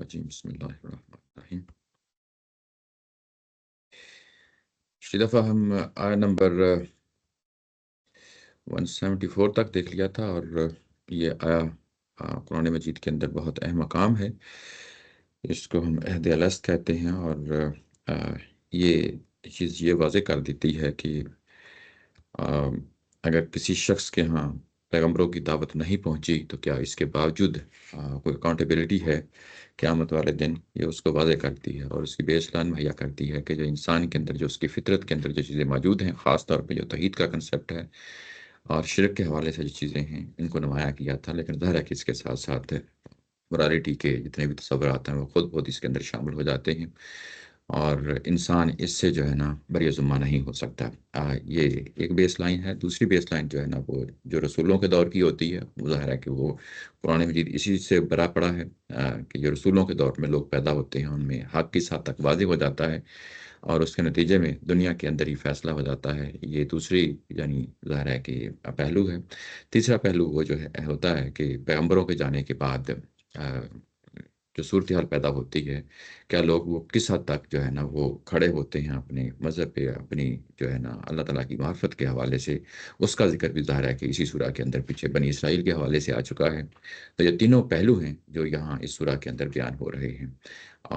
الرجیم بسم اللہ الرحمن الرحیم۔ پچھلی دفعہ ہم آیت نمبر 174 تک دیکھ لیا تھا، اور یہ قرآن مجید کے اندر بہت اہم مقام ہے۔ اس کو ہم عہد الست کہتے ہیں، اور یہ چیز یہ واضح کر دیتی ہے کہ اگر کسی شخص کے ہاں پیغمبروں کی دعوت نہیں پہنچی تو کیا اس کے باوجود کوئی اکاؤنٹیبلٹی ہے قیامت والے دن، یہ اس کو واضح کرتی ہے اور اس کی بیس لائن مہیا کرتی ہے کہ جو انسان کے اندر، جو اس کی فطرت کے اندر جو چیزیں موجود ہیں، خاص طور پہ جو توحید کا کنسیپٹ ہے اور شرک کے حوالے سے جو چیزیں ہیں، ان کو نمایاں کیا تھا۔ لیکن ظاہر ہے کہ اس کے ساتھ ساتھ morality کے جتنے بھی تصورات ہیں وہ خود اس کے اندر شامل ہو جاتے ہیں، اور انسان اس سے جو ہے نا بری ذمہ نہیں ہو سکتا۔ یہ ایک بیس لائن ہے۔ دوسری بیس لائن جو ہے نا وہ جو رسولوں کے دور کی ہوتی ہے، وہ ظاہر ہے کہ وہ قرآن مجید اسی سے بھرا پڑا ہے کہ جو رسولوں کے دور میں لوگ پیدا ہوتے ہیں ان میں حق کس حد تک واضح ہو جاتا ہے، اور اس کے نتیجے میں دنیا کے اندر ہی فیصلہ ہو جاتا ہے۔ یہ دوسری یعنی ظاہر ہے کہ پہلو ہے۔ تیسرا پہلو وہ جو ہے ہوتا ہے کہ پیغمبروں کے جانے کے بعد جو صورتحال پیدا ہوتی ہے، کیا لوگ وہ کس حد تک جو ہے نا وہ کھڑے ہوتے ہیں اپنے مذہب پہ، اپنی جو ہے نا اللہ تعالیٰ کی معرفت کے حوالے سے۔ اس کا ذکر بھی ظاہر ہے کہ اسی سورہ کے اندر پیچھے بنی اسرائیل کے حوالے سے آ چکا ہے۔ تو یہ تینوں پہلو ہیں جو یہاں اس سورہ کے اندر بیان ہو رہے ہیں،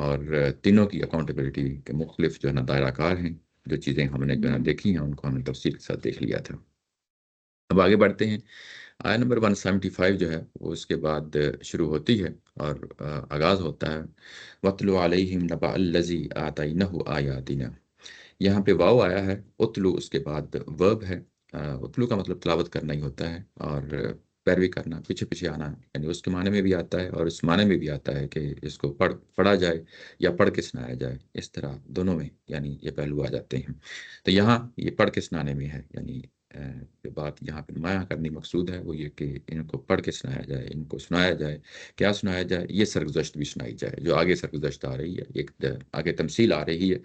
اور تینوں کی اکاؤنٹیبلٹی کے مختلف جو ہے نا دائرہ کار ہیں۔ جو چیزیں ہم نے جو ہے نا دیکھی ہیں ان کو ہم نے تفصیل کے ساتھ دیکھ لیا تھا۔ اب آگے بڑھتے ہیں۔ آیت نمبر 175 جو ہے وہ اس کے بعد شروع ہوتی ہے اور آغاز ہوتا ہے وَاتْلُ عَلَيْهِمْ نَبَأَ الَّذِي آتَيْنَاهُ آيَاتِنَا۔ یہاں پہ واو آیا ہے، اتلو اس کے بعد ورب ہے۔ اتلو کا مطلب تلاوت کرنا ہی ہوتا ہے، اور پیروی کرنا، پیچھے پیچھے آنا، یعنی اس کے معنی میں بھی آتا ہے اور اس معنی میں بھی آتا ہے کہ اس کو پڑھا جائے یا پڑھ کے سنایا جائے۔ اس طرح دونوں میں یعنی یہ پہلو آ جاتے ہیں۔ تو یہاں یہ پڑھ کے سنانے میں ہے، یعنی جو بات یہاں پہ نمایاں کرنی مقصود ہے وہ یہ کہ ان کو پڑھ کے سنایا جائے، ان کو سنایا جائے۔ کیا سنایا جائے؟ یہ سرگزشت بھی سنائی جائے، جو آگے سرگزشت آ رہی ہے، ایک آگے تمثیل آ رہی ہے،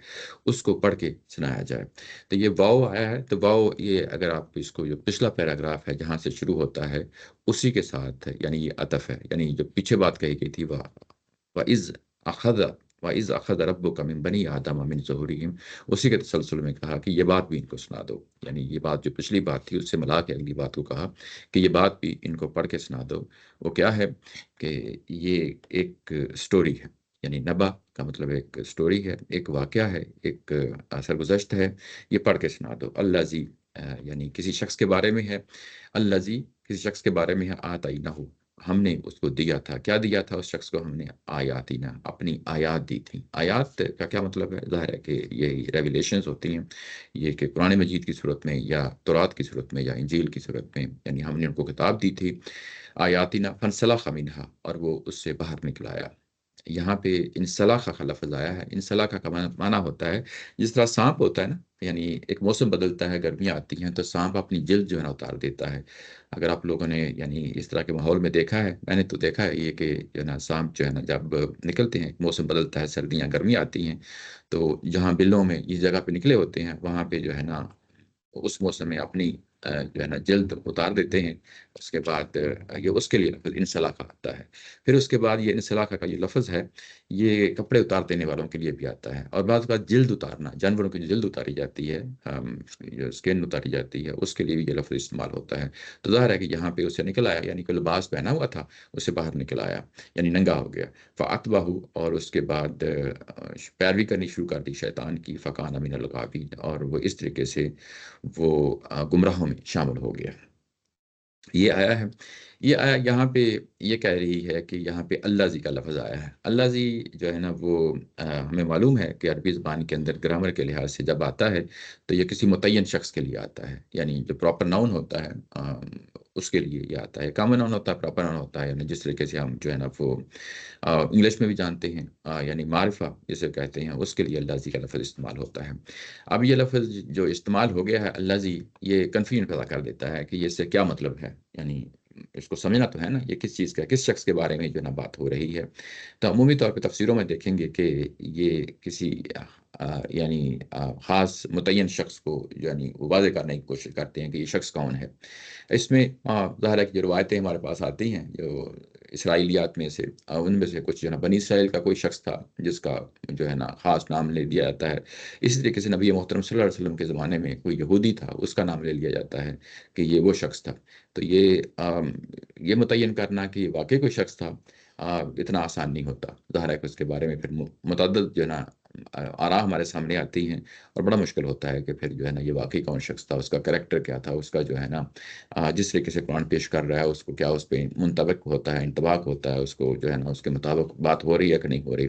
اس کو پڑھ کے سنایا جائے۔ تو یہ واو آیا ہے، تو واو یہ اگر آپ اس کو جو پچھلا پیراگراف ہے جہاں سے شروع ہوتا ہے اسی کے ساتھ ہے، یعنی یہ عطف ہے، یعنی جو پیچھے بات کہی گئی تھی وَإِذْ أَخَذَ وَإِذْ أَخَذَ رَبُّكَ مِن بَنِي آدَمَ مِن ظُهُورِهِمْ، اسی کے تسلسل میں کہا کہ یہ بات بھی ان کو سنا دو، یعنی یہ بات جو پچھلی بات تھی اس سے ملا کے اگلی بات کو کہا کہ یہ بات بھی ان کو پڑھ کے سنا دو۔ وہ کیا ہے کہ یہ ایک سٹوری ہے، یعنی نبا کا مطلب ایک سٹوری ہے، ایک واقعہ ہے، ایک سرگزشت ہے، یہ پڑھ کے سنا دو۔ الذی یعنی کسی شخص کے بارے میں ہے، الذی کسی شخص کے بارے میں ہے، آتینہ ہم نے اس کو دیا تھا۔ کیا دیا تھا اس شخص کو؟ ہم نے آیاتینہ اپنی آیات دی تھی۔ آیات کا کیا مطلب ہے؟ ظاہر ہے کہ یہ ریویلیشنز ہوتی ہیں، یہ کہ قرآن مجید کی صورت میں یا تورات کی صورت میں یا انجیل کی صورت میں، یعنی ہم نے ان کو کتاب دی تھی۔ آیاتینہ فانسلخ منہا، اور وہ اس سے باہر نکلایا۔ یہاں پہ انسلاخ کا لفظ آیا ہے۔ انسلاخ کا معنی ہوتا ہے جس طرح سانپ ہوتا ہے نا، یعنی ایک موسم بدلتا ہے، گرمیاں آتی ہیں تو سانپ اپنی جلد جو ہے نا اتار دیتا ہے۔ اگر آپ لوگوں نے یعنی اس طرح کے ماحول میں دیکھا ہے، میں نے تو دیکھا ہے یہ کہ جو ہے نا سانپ جو ہے نا جب نکلتے ہیں، موسم بدلتا ہے، سردیاں گرمیاں آتی ہیں، تو جہاں بلوں میں اس جگہ پہ نکلے ہوتے ہیں وہاں پہ جو ہے نا اس موسم میں اپنی جو ہے نا جلد اتار دیتے ہیں۔ اس کے بعد یہ اس کے لیے لفظ انسلاخ آتا ہے۔ پھر اس کے بعد یہ انسلاخ کا یہ لفظ ہے، یہ کپڑے اتار دینے والوں کے لیے بھی آتا ہے، اور بعض اوقات جلد اتارنا، جانوروں کی جو جلد اتاری جاتی ہے، جو اسکن اتاری جاتی ہے، اس کے لیے بھی یہ لفظ استعمال ہوتا ہے۔ تو ظاہر ہے کہ یہاں پہ اسے نکل آیا، یعنی کہ لباس پہنا ہوا تھا اسے باہر نکل آیا، یعنی ننگا ہو گیا۔ فَأَتْبَعُوا، اور اس کے بعد پیروی کرنی شروع کر دی شیطان کی، فَكَانَ مِنَ الْغَاوِينَ، اور وہ اس طریقے سے وہ گمراہوں میں شامل ہو گیا۔ یہ آیا ہے، یہ آیا یہاں پہ یہ کہہ رہی ہے کہ یہاں پہ اللہ زی کا لفظ آیا ہے۔ اللہ زی جو ہے نا وہ ہمیں معلوم ہے کہ عربی زبان کے اندر گرامر کے لحاظ سے جب آتا ہے تو یہ کسی متعین شخص کے لیے آتا ہے، یعنی جو پراپر ناؤن ہوتا ہے اس کے لیے یہ آتا ہے۔ کامن ناؤن ہوتا ہے، پراپر ناؤن ہوتا ہے، یعنی جس طریقے سے ہم جو ہے نا وہ انگلش میں بھی جانتے ہیں، یعنی معرفہ جسے کہتے ہیں، اس کے لیے اللہ زی کا لفظ استعمال ہوتا ہے۔ اب یہ لفظ جو استعمال ہو گیا ہے اللہ زی، یہ کنفیوژن پیدا کر دیتا ہے کہ یہ اس سے کیا مطلب ہے، یعنی اس کو سمجھنا تو ہے نا یہ کس چیز کا، کس شخص کے بارے میں جو ہے نا بات ہو رہی ہے۔ تو عمومی طور پہ تفسیروں میں دیکھیں گے کہ یہ کسی یعنی خاص متعین شخص کو یعنی واضح کرنے کی کوشش کرتے ہیں کہ یہ شخص کون ہے۔ اس میں ظاہر ہے کہ جو روایتیں ہمارے پاس آتی ہیں، جو اسرائیلیات میں سے ان میں سے کچھ جو ہے نا بنی اسرائیل کا کوئی شخص تھا جس کا جو ہے نا خاص نام لے دیا جاتا ہے. اسی طریقے سے نبی محترم صلی اللہ علیہ وسلم کے زمانے میں کوئی یہودی تھا، اس کا نام لے لیا جاتا ہے کہ یہ وہ شخص تھا. تو یہ متعین کرنا کہ واقعی کوئی شخص تھا اتنا آسان نہیں ہوتا. ظاہر ہے کہ اس کے بارے میں پھر متعدد جو ہے نا آراء ہمارے سامنے آتی ہیں، اور بڑا مشکل ہوتا ہے کہ پھر جو ہے نا یہ واقعی کون شخص تھا، اس کا کریکٹر کیا تھا، اس کا جو ہے نا جس طریقے سے قرآن پیش کر رہا ہے اس کو کیا اس پہ منطبق ہوتا ہے، انطباق ہوتا ہے، اس کو جو ہے نا اس کے مطابق بات ہو رہی ہے کہ نہیں ہو رہی.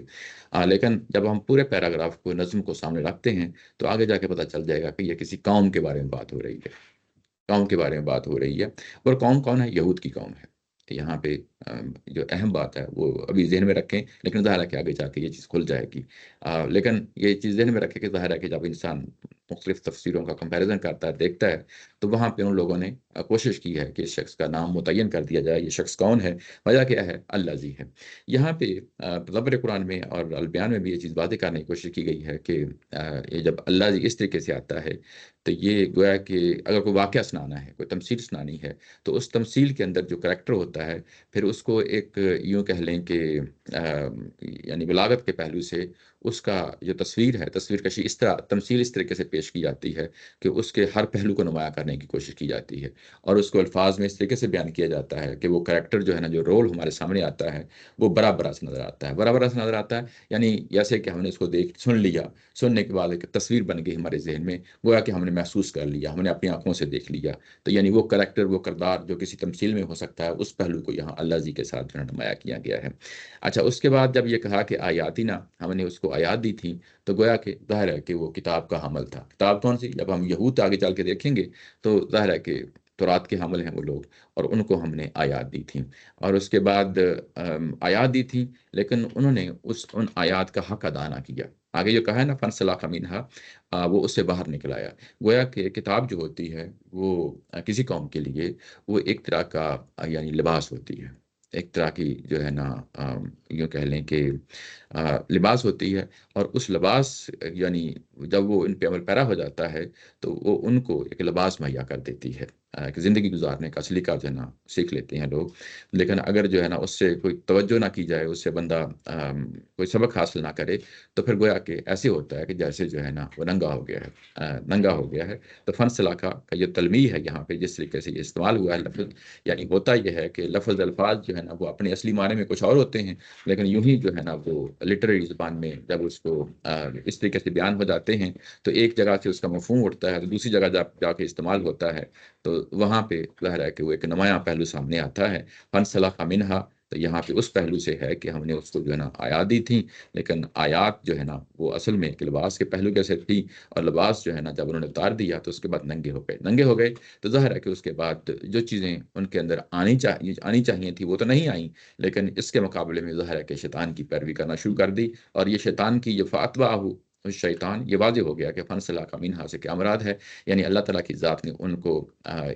لیکن جب ہم پورے پیراگراف کو نظم کو سامنے رکھتے ہیں تو آگے جا کے پتہ چل جائے گا کہ یہ کسی قوم کے بارے میں بات ہو رہی ہے. قوم کے بارے میں بات ہو رہی ہے، اور قوم کون ہے؟ یہود کی قوم ہے. یہاں پہ جو اہم بات ہے وہ ابھی ذہن میں رکھیں، لیکن ظاہر ہے کہ آگے جا کے یہ چیز کھل جائے گی. لیکن یہ چیز ذہن میں رکھیں کہ ظاہر ہے کہ جب انسان مختلف تفسیروں کا کمپیریزن کرتا ہے، دیکھتا ہے، تو وہاں پہ ان لوگوں نے کوشش کی ہے کہ اس شخص کا نام متعین کر دیا جائے. یہ شخص کون ہے؟ وجہ کیا ہے؟ اللہ زی ہے. یہاں پہ تدبر قرآن میں اور البیان میں بھی یہ چیز واضح کرنے کی کوشش کی گئی ہے کہ یہ جب اللہ زی اس طریقے سے آتا ہے تو یہ گویا کہ اگر کوئی واقعہ سنانا ہے، کوئی تمثیل سنانی ہے، تو اس تمثیل کے اندر جو کریکٹر ہوتا ہے پھر اس کو ایک یوں کہہ لیں کہ یعنی بلاغت کے پہلو سے اس کا جو تصویر ہے، تصویر کشی اس طرح تمثیل اس طریقے سے پیش کی جاتی ہے کہ اس کے ہر پہلو کو نمایاں کرنے کی کوشش کی جاتی ہے، اور اس کو الفاظ میں اس طریقے سے بیان کیا جاتا ہے کہ وہ کریکٹر جو ہے نا، جو رول ہمارے سامنے آتا ہے وہ بڑا بڑا سے نظر آتا ہے. بڑا بڑا سے نظر آتا ہے یعنی جیسے کہ ہم نے اس کو سن لیا، سننے کے بعد ایک تصویر بن گئی ہمارے ذہن میں، گویا کہ ہم نے محسوس کر لیا، ہم نے اپنی آنکھوں سے دیکھ لیا. تو یعنی وہ کریکٹر، وہ کردار جو کسی تمثیل میں ہو سکتا ہے، اس پہلو کو یہاں اللہ جی کے ساتھ نمایاں کیا گیا ہے. اچھا، اس کے بعد جب یہ کہا کہ آیاتنا، ہم نے اس کو آیات دی تھیں، تو گویا کہ ظاہر ہے کہ وہ کتاب کا حامل تھا. کتاب کون سی؟ جب ہم یہود آگے چل کے دیکھیں گے تو ظاہر ہے کہ تورات کے حامل ہیں وہ لوگ، اور ان کو ہم نے آیات دی تھیں. اور اس کے بعد آیات دی تھیں، لیکن انہوں نے ان آیات کا حق ادا نہ کیا. آگے جو کہا ہے نا فنسلخ منہا، وہ اس سے باہر نکل آیا. گویا کہ کتاب جو ہوتی ہے وہ کسی قوم کے لیے وہ ایک طرح کا یعنی لباس ہوتی ہے، ایک طرح کی جو ہے نا یوں کہہ لیں کہ لباس ہوتی ہے. اور اس لباس یعنی جب وہ ان پہ عمل پیرا ہو جاتا ہے تو وہ ان کو ایک لباس مہیا کر دیتی ہے کہ زندگی گزارنے کا سلیقہ جو ہے نا سیکھ لیتے ہیں لوگ. لیکن اگر جو ہے نا اس سے کوئی توجہ نہ کی جائے، اس سے بندہ کوئی سبق حاصل نہ کرے، تو پھر گویا کہ ایسے ہوتا ہے کہ جیسے جو ہے نا وہ ننگا ہو گیا ہے، ننگا ہو گیا ہے. تو فن سلاخہ کا یہ تلمیح ہے یہاں پہ جس طریقے سے یہ استعمال ہوا ہے لفظ، یعنی ہوتا یہ ہے کہ لفظ الفاظ جو ہے نا وہ اپنے اصلی معنی میں کچھ اور ہوتے ہیں، لیکن یوں ہی جو ہے نا وہ لٹریری زبان میں جب اس کو اس طریقے سے بیان ہو جاتے ہیں تو ایک جگہ سے اس کا مفہوم اٹھتا ہے، تو دوسری جگہ جا کے استعمال ہوتا ہے، تو وہاں پہ ظاہر ہے کہ وہ ایک نمایاں پہلو سامنے آتا ہے. فن سلاخہ منہا، تو یہاں پہ اس پہلو سے ہے کہ ہم نے اس کو جو ہے نا آیات دی تھیں، لیکن آیات جو ہے نا وہ اصل میں ایک لباس کے پہلو جیسے تھی، اور لباس جو ہے نا جب انہوں نے اتار دیا تو اس کے بعد ننگے ہو گئے. ننگے ہو گئے تو ظاہر ہے کہ اس کے بعد جو چیزیں ان کے اندر آنی چاہیے تھی وہ تو نہیں آئیں، لیکن اس کے مقابلے میں ظاہر ہے کہ شیطان کی پیروی کرنا شروع کر دی. اور یہ شیطان کی یہ فاتوا ہو شیطان، یہ واضح ہو گیا کہ فن سلاخہ منہا سے کیا مراد ہے. یعنی اللہ تعالیٰ کی ذات نے ان کو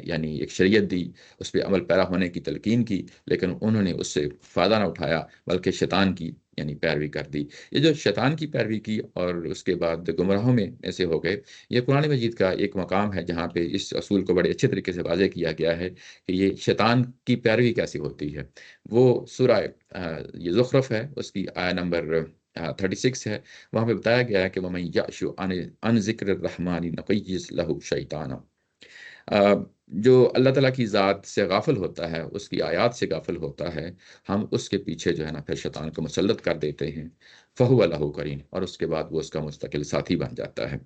یعنی ایک شریعت دی، اس پہ عمل پیرا ہونے کی تلقین کی، لیکن انہوں نے اس سے فائدہ نہ اٹھایا بلکہ شیطان کی یعنی پیروی کر دی. یہ جو شیطان کی پیروی کی اور اس کے بعد گمراہوں میں ایسے ہو گئے، یہ قرآن مجید کا ایک مقام ہے جہاں پہ اس اصول کو بڑے اچھے طریقے سے واضح کیا گیا ہے کہ یہ شیطان کی پیروی کیسی ہوتی ہے. وہ سورہ یہ زخرف ہے، اس کی آیہ نمبر 36 ہے. وہاں پہ بتایا گیا ہے کہ وَمَن يَعْشُ عَنْ ذِكْرِ الرَّحْمَنِ نُقَيِّضْ لَهُ شَيْطَانًا، جو اللہ تعالیٰ کی ذات سے غافل ہوتا ہے، اس کی آیات سے غافل ہوتا ہے، ہم اس کے پیچھے جو ہے نا پھر شیطان کو مسلط کر دیتے ہیں. فَهُوَ لَهُ قَرِينٌ، اور اس کے بعد وہ اس کا مستقل ساتھی بن جاتا ہے.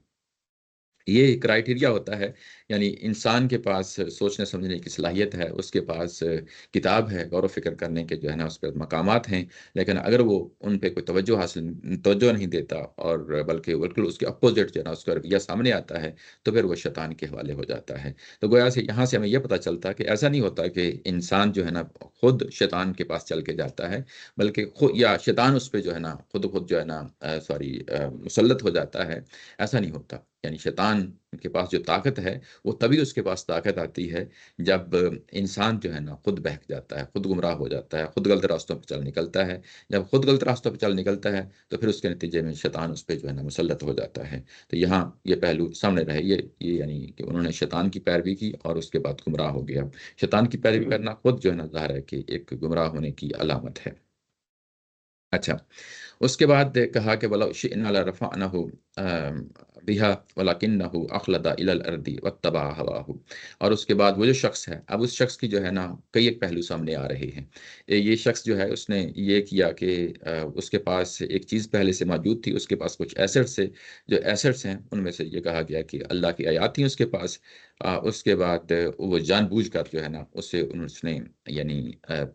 یہ کرائٹیریا ہوتا ہے، یعنی انسان کے پاس سوچنے سمجھنے کی صلاحیت ہے، اس کے پاس کتاب ہے، غور و فکر کرنے کے جو ہے نا اس پر مقامات ہیں، لیکن اگر وہ ان پہ کوئی توجہ نہیں دیتا اور بلکہ بالکل اس کے اپوزٹ جو ہے نا اس کا رویہ سامنے آتا ہے، تو پھر وہ شیطان کے حوالے ہو جاتا ہے. تو گویا سے یہاں سے ہمیں یہ پتہ چلتا ہے کہ ایسا نہیں ہوتا کہ انسان جو ہے نا خود شیطان کے پاس چل کے جاتا ہے، بلکہ خود یا شیطان اس پہ جو ہے نا خود جو ہے نا مسلط ہو جاتا ہے. ایسا نہیں ہوتا. یعنی شیطان کے پاس جو طاقت ہے وہ تبھی اس کے پاس طاقت آتی ہے جب انسان جو ہے نا خود بہک جاتا ہے، خود گمراہ ہو جاتا ہے، خود غلط راستوں پہ چل نکلتا ہے۔ جب خود غلط راستوں پہ چل نکلتا ہے تو پھر اس کے نتیجے میں شیطان اس پہ جو ہے نا مسلط ہو جاتا ہے۔ تو یہاں یہ پہلو سامنے رہے، یہ یعنی کہ انہوں نے شیطان کی پیروی کی اور اس کے بعد گمراہ ہو گیا۔ شیطان کی پیروی کرنا خود جو ہے نا ظاہر ہے کہ ایک گمراہ ہونے کی علامت ہے۔ اچھا، اس کے بعد کہا کہ وَلَوْ شِئْنَا لَرَفَعْنَهُ بِهَا وَلَكِنَّهُ أَخْلَدَ إِلَى الْأَرْضِ وَاتَّبَعَ هَوَاهُ۔ اور اس کے بعد وہ جو شخص ہے، اب اس شخص کی جو ہے نا کئی ایک پہلو سامنے آ رہے ہیں۔ یہ شخص جو ہے اس نے یہ کیا کہ اس کے پاس ایک چیز پہلے سے موجود تھی، اس کے پاس کچھ ایسٹس سے، جو ایسٹس ہیں ان میں سے یہ کہا گیا کہ اللہ کی آیات تھیں اس کے پاس۔ اس کے بعد وہ جان بوجھ کر جو ہے نا اسے اس نے یعنی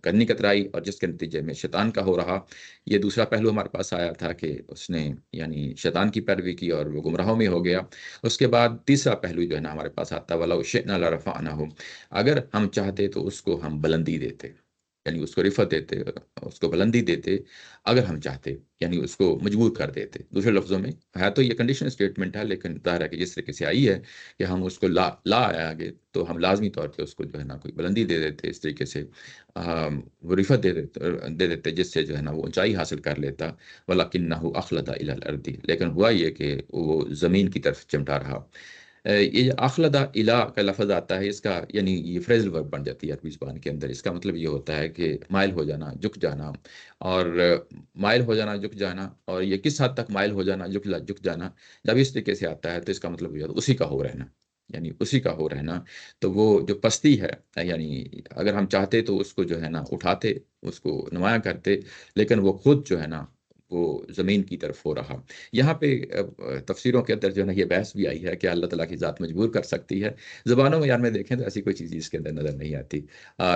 کرنی کترائی، اور جس کے نتیجے میں شیطان کا ہو رہا۔ یہ دوسرا پہلو ہمارے پاس آیا تھا کہ اس نے یعنی شیطان کی پیروی کی اور وہ گمراہوں میں ہو گیا۔ اس کے بعد تیسرا پہلو جو ہے نا ہمارے پاس آتا ہے وَلَوْ شِئْنَا لَرَفَعْنَهُ، اگر ہم چاہتے تو اس کو ہم بلندی دیتے، یعنی اس کو رفعت دیتے، اس کو بلندی دیتے اگر ہم چاہتے، یعنی اس کو مجبور کر دیتے۔ دوسرے لفظوں میں ہے تو یہ کنڈیشن اسٹیٹمنٹ ہے، لیکن ظاہر ہے کہ جس طریقے سے آئی ہے کہ ہم اس کو لا آیا آگے، تو ہم لازمی طور پہ اس کو جو ہے نا کوئی بلندی دے دیتے، اس طریقے سے وہ رفعت دے دیتے جس سے جو ہے نا وہ اونچائی حاصل کر لیتا۔ وَلَكِنَّهُ أَخْلَدَ إِلَى الْأَرْضِ، لیکن ہوا یہ کہ وہ زمین کی طرف چمٹا رہا۔ یہ جو اخلدہ الا کا لفظ آتا ہے، اس کا یعنی یہ فریزل ورب بن جاتی ہے عربی زبان کے اندر۔ اس کا مطلب یہ ہوتا ہے کہ مائل ہو جانا، جھک جانا، اور مائل ہو جانا، جھک جانا، اور یہ کس حد تک مائل ہو جانا، جھک جانا، جب اس طریقے سے آتا ہے تو اس کا مطلب یہ ہوتا ہے اسی کا ہو رہنا، یعنی اسی کا ہو رہنا۔ تو وہ جو پستی ہے، یعنی اگر ہم چاہتے تو اس کو جو ہے نا اٹھاتے، اس کو نمایاں کرتے، لیکن وہ خود جو ہے نا وہ زمین کی طرف ہو رہا۔ یہاں پہ تفسیروں کے اندر جو ہے نا یہ بحث بھی آئی ہے کہ اللہ تعالیٰ کی ذات مجبور کر سکتی ہے۔ زبانوں میں یار میں دیکھیں تو ایسی کوئی چیز اس کے اندر نظر نہیں آتی۔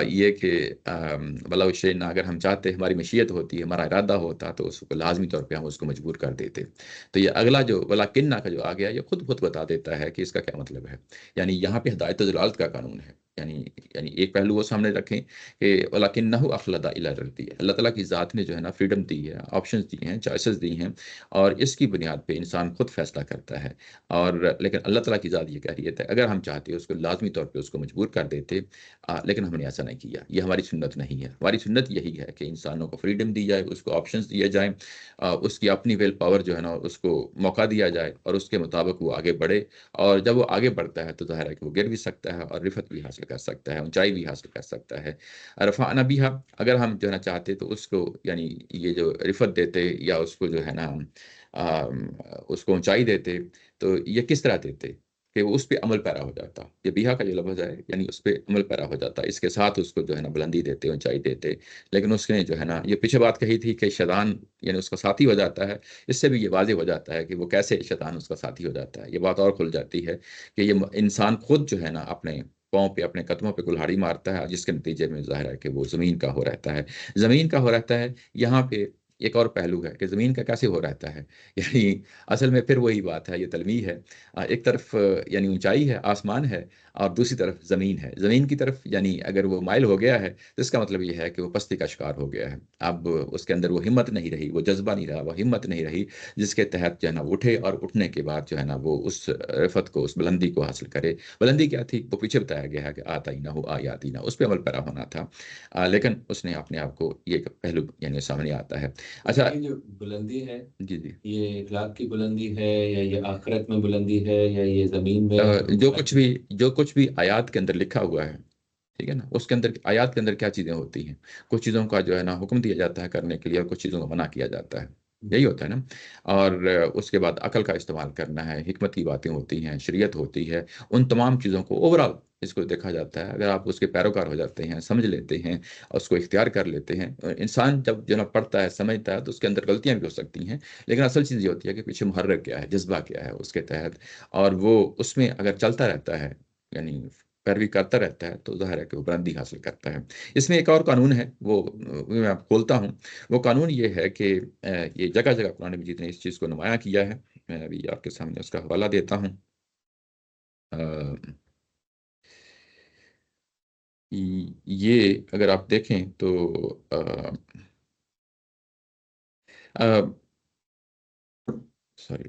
یہ کہ بلاؤ شینا، اگر ہم چاہتے، ہماری مشیت ہوتی ہے، ہمارا ارادہ ہوتا تو اس کو لازمی طور پہ ہم اس کو مجبور کر دیتے۔ تو یہ اگلا جو ولاکنہ کا جو آ گیا، یہ خود بتا دیتا ہے کہ اس کا کیا مطلب ہے۔ یعنی یہاں پہ ہدایت و ضلالت کا قانون ہے، یعنی ایک پہلو وہ سامنے رکھیں کہ ولاکنہ اخلد الی الارض، اللہ تعالیٰ کی ذات نے جو ہے نا فریڈم دی ہے، آپشنز دی ہیں، چوائسز دی ہیں، اور اس کی بنیاد پہ انسان خود فیصلہ کرتا ہے۔ اور لیکن اللہ تعالیٰ کی ذات یہ کہہ رہی ہے اگر ہم چاہتے اس کو لازمی طور پہ اس کو مجبور کر دیتے، لیکن ہم نے ایسا نہیں کیا۔ یہ ہماری سنت نہیں ہے۔ ہماری سنت یہی ہے کہ انسانوں کو فریڈم دی جائے، اس کو آپشنز دیے جائیں، اس کی اپنی ویل پاور جو ہے نا اس کو موقع دیا جائے، اور اس کے مطابق وہ آگے بڑھے۔ اور جب وہ آگے بڑھتا ہے تو ظاہر ہے کہ وہ گر بھی سکتا ہے اور رفعت بھی حاصل کر سکتا ہے، اونچائی بھی حاصل کر سکتا ہے۔ رفعنا بها، اگر ہم جو ہے نا چاہتے تو اس کو یعنی یہ جو رفعت دیتے یا اس کو جو ہے نا اس کو اونچائی دیتے، تو یہ کس طرح دیتے کہ وہ اس پہ عمل پیرا ہو جاتا۔ یہ بیہا کا جو لفظ ہے یعنی اس پہ عمل پیرا ہو جاتا، اس کے ساتھ اس کو جو ہے نا بلندی دیتے، اونچائی دیتے۔ لیکن اس نے جو ہے نا یہ پیچھے بات کہی تھی کہ شیطان یعنی اس کا ساتھی ہو جاتا ہے، اس سے بھی یہ واضح ہو جاتا ہے کہ وہ کیسے شیطان اس کا ساتھی ہو جاتا ہے۔ یہ بات اور کھل جاتی ہے کہ یہ انسان خود جو ہے نا اپنے پاؤں پہ، اپنے قدموں پہ کلہاڑی مارتا ہے، جس کے نتیجے میں ظاہر ہے کہ وہ زمین کا ہو رہتا ہے۔ زمین کا ہو رہتا ہے، یہاں پہ ایک اور پہلو ہے کہ زمین کا کیسے ہو رہتا ہے۔ یعنی اصل میں پھر وہی بات ہے، یہ تلمیح ہے۔ ایک طرف یعنی اونچائی ہے، آسمان ہے، اور دوسری طرف زمین ہے۔ زمین کی طرف یعنی اگر وہ مائل ہو گیا ہے تو اس کا مطلب یہ ہے کہ وہ پستی کا شکار ہو گیا ہے۔ اب اس کے اندر وہ ہمت نہیں رہی، وہ جذبہ نہیں رہا، وہ ہمت نہیں رہی جس کے تحت جو ہے نا وہ اٹھے، اور اٹھنے کے بعد جو ہے نا وہ اس رفت کو، اس بلندی کو حاصل کرے۔ بلندی کیا تھی وہ پیچھے بتایا گیا ہے کہ آتینہ ہو آیاتینہ، اس پہ عمل پیرا ہونا تھا۔ لیکن اس نے اپنے آپ کو، یہ پہلو یعنی سامنے آتا ہے۔ اچھا، یہ جو بلندی ہے، جی جی، یہ اخلاق کی بلندی ہے یا یہ آخرت میں بلندی ہے یا یہ زمین میں جو کچھ بھی آیات کے اندر لکھا ہوا ہے، ٹھیک ہے نا، اس کے اندر آیات کے اندر کیا چیزیں ہوتی ہیں؟ کچھ چیزوں کا جو ہے نا حکم دیا جاتا ہے کرنے کے لیے، اور کچھ چیزوں کا منع کیا جاتا ہے، یہی ہوتا ہے نا۔ اور اس کے بعد عقل کا استعمال کرنا ہے، حکمت کی باتیں ہوتی ہیں، شریعت ہوتی ہے، ان تمام چیزوں کو اوورال اس کو دیکھا جاتا ہے۔ اگر آپ اس کے پیروکار ہو جاتے ہیں، سمجھ لیتے ہیں، اور اس کو اختیار کر لیتے ہیں، انسان جب جو ہے نا پڑھتا ہے، سمجھتا ہے، تو اس کے اندر غلطیاں بھی ہو سکتی ہیں، لیکن اصل چیز یہ ہوتی ہے کہ پیچھے محرک کیا ہے، جذبہ کیا ہے اس کے تحت، اور وہ اس میں اگر چلتا رہتا ہے، یعنی پیروی کرتا رہتا ہے، تو ظاہر ہے کہ وہ بلندی حاصل کرتا ہے۔ اس میں ایک اور قانون ہے، وہ میں آپ کھولتا ہوں۔ وہ قانون یہ ہے کہ یہ جگہ جگہ قرآن مجید نے اس چیز کو نمایاں کیا ہے۔ میں ابھی آپ کے سامنے اس کا حوالہ دیتا ہوں۔ یہ اگر آپ دیکھیں تو سوری،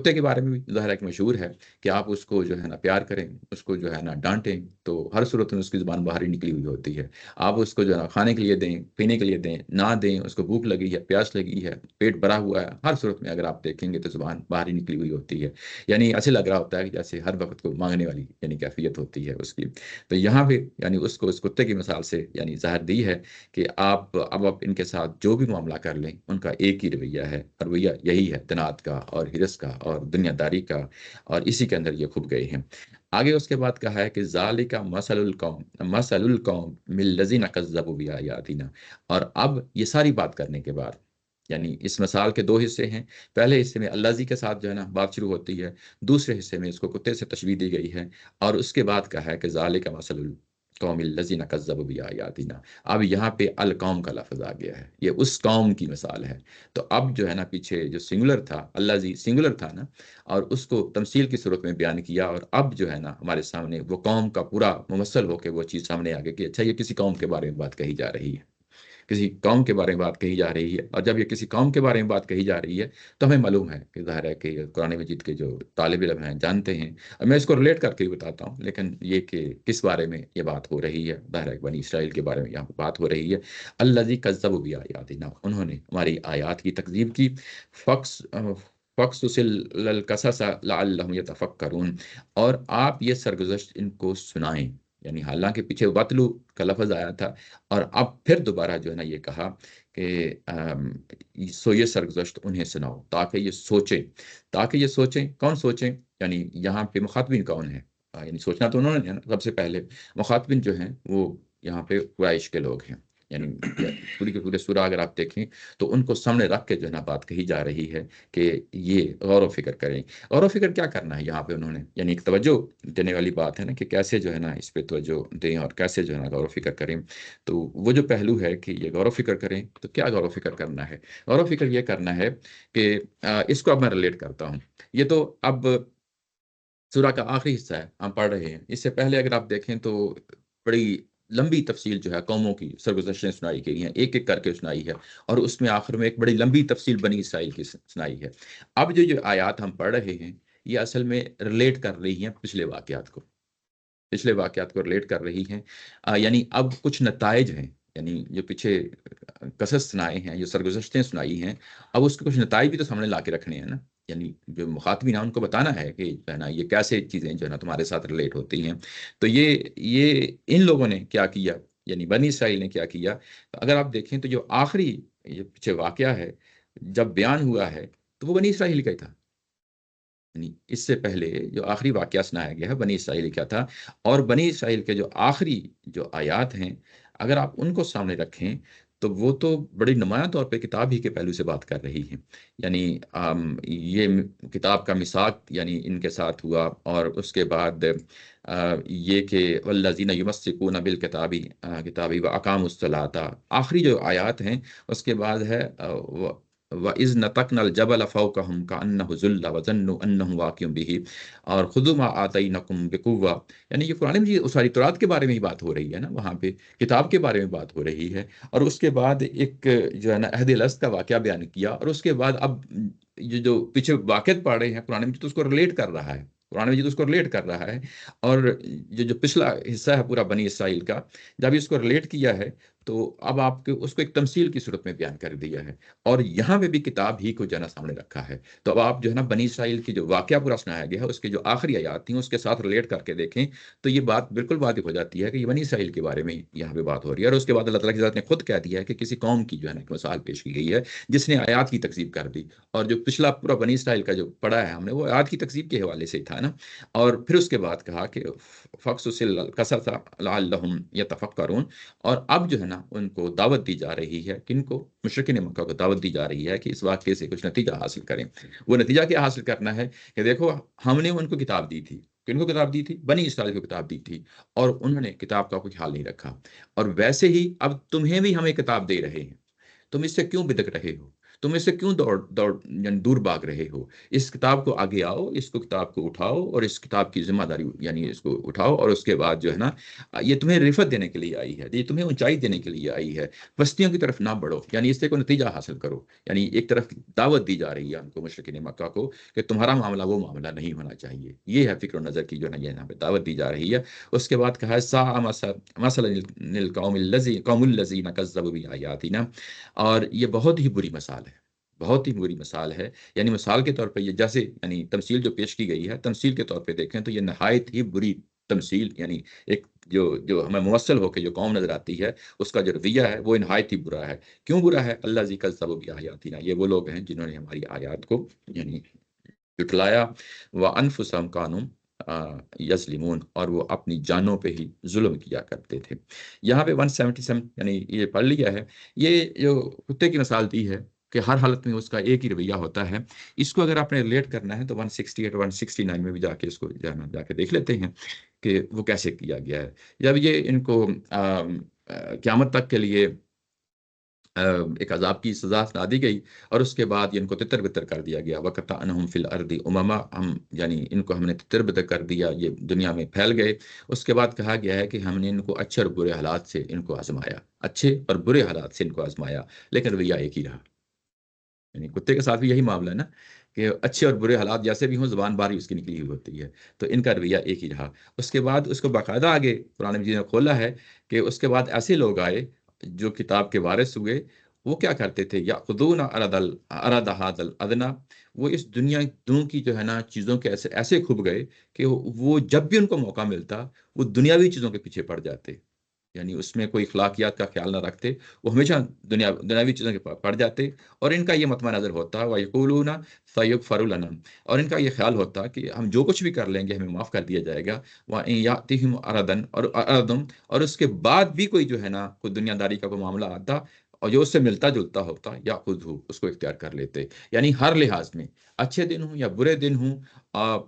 کتے کے بارے میں بھی ظاہر ہے کہ مشہور ہے کہ آپ اس کو جو ہے نا پیار کریں، اس کو جو ہے نا ڈانٹیں تو ہر صورت میں اس کی زبان باہر ہی نکلی ہوئی ہوتی ہے۔ آپ اس کو جو ہے نا کھانے کے لیے دیں، پینے کے لیے دیں، نہ دیں، اس کو بھوک لگی ہے، پیاس لگی ہے، پیٹ بھرا ہوا ہے، ہر صورت میں اگر آپ دیکھیں گے تو زبان باہر ہی نکلی ہوئی ہوتی ہے، یعنی ایسے لگ رہا ہوتا ہے کہ جیسے ہر وقت کو مانگنے والی یعنی کیفیت ہوتی ہے اس کی۔ تو یہاں پہ یعنی اس کو اس کتے کی مثال سے یعنی ظاہر دی ہے کہ آپ ان کے ساتھ جو بھی معاملہ کر لیں ان کا ایک ہی رویہ ہے، اور رویہ یہی ہے تناد کا اور ہرس کا اور دنیا داری کا، اور اسی کے اندر یہ کھپ گئے ہیں۔ آگے اس کے بعد کہا ہے کہ ذالک مثل القوم من الذین کذبوا بآیاتنا، اور اب یہ ساری بات کرنے کے بعد یعنی اس مثال کے دو حصے ہیں۔ پہلے حصے میں اللہ جی کے ساتھ جو ہے نا بات شروع ہوتی ہے، دوسرے حصے میں اس کو کتے سے تشبیہ دی گئی ہے، اور اس کے بعد کہا ہے کہ ذالک مثل القوم الذین کذبوا بآیاتنا۔ اب یہاں پہ القوم کا لفظ آ گیا ہے، یہ اس قوم کی مثال ہے۔ تو اب جو ہے نا پیچھے جو سنگولر تھا، اللہ جی سنگولر تھا نا، اور اس کو تمثیل کی صورت میں بیان کیا، اور اب جو ہے نا ہمارے سامنے وہ قوم کا پورا ممثل ہو کے وہ چیز سامنے آ گئی کہ اچھا یہ کسی قوم کے بارے میں بات کہی جا رہی ہے، کسی قوم کے بارے میں بات کہی جا رہی ہے۔ اور جب یہ کسی قوم کے بارے میں بات کہی جا رہی ہے تو ہمیں معلوم ہے کہ ظاہر ہے کہ قرآن مجید کے جو طالب علم ہیں جانتے ہیں، اور میں اس کو ریلیٹ کر کے بھی بتاتا ہوں، لیکن یہ کہ کس بارے میں یہ بات ہو رہی ہے، ظاہر ہے کہ بنی اسرائیل کے بارے میں یہاں بات ہو رہی ہے۔ الذی کذبوا بآیاتنا، انہوں نے ہماری آیات کی تکذیب کی۔ فقس فقصص القصص لعلہم یتفکرون، اور آپ یہ سرگزشت ان کو سنائیں، یعنی حالانکہ پیچھے وطلو کا لفظ آیا تھا، اور اب پھر دوبارہ جو ہے نا یہ کہا کہ سو یہ سرگزشت انہیں سناؤ تاکہ یہ سوچیں، تاکہ یہ سوچیں۔ کون سوچیں؟ یعنی یہاں پہ مخاطبین کون ہیں؟ یعنی سوچنا تو انہوں نے ہے نا، سب سے پہلے مخاطبین جو ہیں وہ یہاں پہ قریش کے لوگ ہیں، یعنی پوری کے پورے سورہ اگر آپ دیکھیں تو ان کو سامنے رکھ کے جو ہے نا بات کہی جا رہی ہے کہ یہ غور و فکر کریں۔ غور و فکر کیا کرنا ہے یہاں پہ انہوں نے، یعنی ایک توجہ دینے والی بات ہے نا کہ کیسے جو ہے نا اس پہ توجہ دیں اور کیسے جو ہے نا غور و فکر کریں۔ تو وہ جو پہلو ہے کہ یہ غور و فکر کریں، تو کیا غور و فکر کرنا ہے؟ غور و فکر یہ کرنا ہے کہ اس کو اب میں ریلیٹ کرتا ہوں۔ یہ تو اب سورہ کا آخری حصہ ہے، ہم پڑھ رہے ہیں۔ اس سے پہلے اگر آپ دیکھیں تو بڑی لمبی تفصیل جو ہے قوموں کی سرگزشتیں سنائی گئی ہیں، ایک ایک کر کے سنائی ہے، اور اس میں آخر میں ایک بڑی لمبی تفصیل بنی اسرائیل کی سنائی ہے۔ اب جو آیات ہم پڑھ رہے ہیں یہ اصل میں ریلیٹ کر رہی ہیں پچھلے واقعات کو، پچھلے واقعات کو ریلیٹ کر رہی ہیں۔ یعنی اب کچھ نتائج ہیں، یعنی جو پیچھے قصص سنائے ہیں، جو سرگزشتیں سنائی ہیں، اب اس کے کچھ نتائج بھی تو سامنے لا کے رکھنے ہیں نا، یعنی جو مخاطبین ہیں ان کو بتانا ہے کہ جو ہے نا یہ کیسے چیزیں جو ہے نا تمہارے ساتھ ریلیٹ ہوتی ہیں۔ تو یہ ان لوگوں نے کیا کیا، یعنی بنی اسرائیل نے کیا کیا؟ اگر آپ دیکھیں تو جو آخری یہ پیچھے واقعہ ہے جب بیان ہوا ہے تو وہ بنی اسرائیل کا ہی تھا، یعنی اس سے پہلے جو آخری واقعہ سنایا گیا ہے بنی اسرائیل کا تھا، اور بنی اسرائیل کے جو آخری جو آیات ہیں اگر آپ ان کو سامنے رکھیں تو وہ تو بڑی نمایاں طور پہ کتاب ہی کے پہلو سے بات کر رہی ہیں۔ یعنی یہ کتاب کا میثاق یعنی ان کے ساتھ ہوا، اور اس کے بعد یہ کہ والذین یمسکون بالکتاب کتابی واقاموا الصلاۃ، آخری جو آیات ہیں اس کے بعد ہے وَإِذْ نَتَقْنَا الْجَبَلَ فَوْقَهُمْ كَأَنَّهُ ظُلَّ وَظَنُّوا أَنَّهُ واقع بِهِ اور خُذُوا مَا آتَيْنَكُمْ بِقُوَّةٍ، یعنی یہ قرآن مجید اس ساری تورات کے بارے میں ہی بات ہو رہی ہے نا، وہاں پہ کتاب کے بارے میں بات ہو رہی ہے۔ اور اس کے بعد ایک جو ہے نا عہد العہد کا واقعہ بیان کیا، اور اس کے بعد اب یہ جو پیچھے واقعات پڑھ رہے ہیں قرآن مجید تو اس کو ریلیٹ کر رہا ہے، قرآن مجید اس کو ریلیٹ کر رہا ہے، اور جو پچھلا حصہ ہے پورا بنی اسرائیل کا جب اس کو ریلیٹ کیا ہے تو اب آپ کو اس کو ایک تمثیل کی صورت میں بیان کر دیا ہے، اور یہاں پہ بھی کتاب ہی کو جو ہے نا سامنے رکھا ہے۔ تو اب آپ جو ہے نا بنی اسرائیل کی جو واقعہ پورا سنایا گیا ہے اس کے جو آخری آیات تھیں اس کے ساتھ ریلیٹ کر کے دیکھیں تو یہ بات بالکل واضح ہو جاتی ہے کہ یہ بنی اسرائیل کے بارے میں یہاں پہ بات ہو رہی ہے۔ اور اس کے بعد اللہ تعالیٰ کی ذات نے خود کہہ دیا ہے کہ کسی قوم کی جو ہے نا ایک مثال پیش کی گئی ہے جس نے آیات کی تکذیب کر دی، اور جو پچھلا پورا بنی اسرائیل کا جو پڑھا ہے ہم نے وہ آیات کی تکذیب کے حوالے سے ہی تھا نا۔ اور پھر اس کے بعد کہا کہ فقصص القصص لعلہم یتفکرون، اور اب جو ہے نا ان کو دعوت دی جا رہی ہے، کن کو؟ مشرکین مکہ کو دعوت دی جا رہی ہے کہ اس واقعے سے کچھ نتیجہ حاصل کریں۔ وہ نتیجہ کیا حاصل کرنا ہے کہ دیکھو ہم نے ان کو کتاب دی تھی، کن کو کتاب دی تھی؟ بنی اسرائیل کو کتاب دی تھی، اور انہوں نے کتاب کا کوئی خیال نہیں رکھا، اور ویسے ہی اب تمہیں بھی ہمیں کتاب دے رہے ہیں، تم اس سے کیوں بدک رہے ہو؟ تم اس سے کیوں یعنی دور بھاگ رہے ہو؟ اس کتاب کو آگے آؤ، اس کو کتاب کو اٹھاؤ اور اس کتاب کی ذمہ داری یعنی اس کو اٹھاؤ، اور اس کے بعد جو ہے نا یہ تمہیں رفت دینے کے لیے آئی ہے، یہ تمہیں اونچائی دینے کے لیے آئی ہے، پستیوں کی طرف نہ بڑھو، یعنی اس سے کوئی نتیجہ حاصل کرو۔ یعنی ایک طرف دعوت دی جا رہی ہے ہم کو مشرکین مکہ کو کہ تمہارا معاملہ وہ معاملہ نہیں ہونا چاہیے، یہ ہے فکر و نظر کی جو ہے نا یہاں پہ دعوت دی جا رہی ہے۔ اس کے بعد کہا ہے سا مثلا قوم الذین کذبوا بآیاتنا، اور یہ بہت ہی بری مثال ہے، بہت ہی بری مثال ہے۔ یعنی مثال کے طور پہ یہ جیسے یعنی تمثیل جو پیش کی گئی ہے، تمثیل کے طور پہ دیکھیں تو یہ نہایت ہی بری تمثیل، یعنی ایک جو ہمیں موصل ہو کے جو قوم نظر آتی ہے اس کا جو رویہ ہے وہ نہایت ہی برا ہے۔ کیوں برا ہے؟ اللہ ذی کذبوا بآیاتنا، یہ وہ لوگ ہیں جنہوں نے ہماری آیات کو یعنی جٹلایا، وانفسہم کانوا یظلمون، اور وہ اپنی جانوں پہ ہی ظلم کیا کرتے تھے۔ یہاں پہ 177 یعنی یہ پڑھ لیا ہے، یہ جو کتے کی مثال دی ہے کہ ہر حالت میں اس کا ایک ہی رویہ ہوتا ہے، اس کو اگر آپ نے ریلیٹ کرنا ہے تو 168 169 میں بھی جا کے اس کو جا کے دیکھ لیتے ہیں کہ وہ کیسے کیا گیا ہے۔ جب یہ ان کو قیامت تک کے لیے ایک عذاب کی سزا سنا دی گئی اور اس کے بعد ان کو تتر بتر کر دیا گیا، وَقَطَعْنَهُمْ فِي الْأَرْضِ أُمَمًا، ہم یعنی ان کو ہم نے تتر بتر کر دیا، یہ دنیا میں پھیل گئے۔ اس کے بعد کہا گیا ہے کہ ہم نے ان کو اچھے اور برے حالات سے ان کو آزمایا، اچھے اور برے حالات سے ان کو آزمایا، لیکن رویہ ایک ہی رہا۔ یعنی کتے کے ساتھ بھی یہی معاملہ ہے نا کہ اچھے اور برے حالات جیسے بھی ہوں، زبان باری اس کی نکلی ہوئی ہوتی ہے، تو ان کا رویہ ایک ہی رہا۔ اس کے بعد اس کو باقاعدہ آگے قرآن مجید نے کھولا ہے کہ اس کے بعد ایسے لوگ آئے جو کتاب کے وارث ہوئے، وہ کیا کرتے تھے؟ یأخذون عرض هذا الادنی، وہ اس دنیا کی جو ہے نا چیزوں کے ایسے کھب گئے کہ وہ جب بھی ان کو موقع ملتا وہ دنیاوی چیزوں کے پیچھے پڑ جاتے، یعنی اس میں کوئی اخلاقیات کا خیال نہ رکھتے، وہ ہمیشہ دنیاوی چیزوں کے پڑ جاتے۔ اور ان کا یہ مطمع نظر ہوتا وَيَقُولُونَ سَيُغْفَرُ لَنَا، اور ان کا یہ خیال ہوتا کہ ہم جو کچھ بھی کر لیں گے ہمیں معاف کر دیا جائے گا۔ وَإِن يَأْتِهِمْ أَرَضٌ، اور اس کے بعد بھی کوئی جو ہے نا کوئی دنیا داری کا کوئی معاملہ آتا اور جو اس سے ملتا جلتا ہوتا یا خود ہو اس کو اختیار کر لیتے۔ یعنی ہر لحاظ میں اچھے دن ہوں یا برے دن ہوں،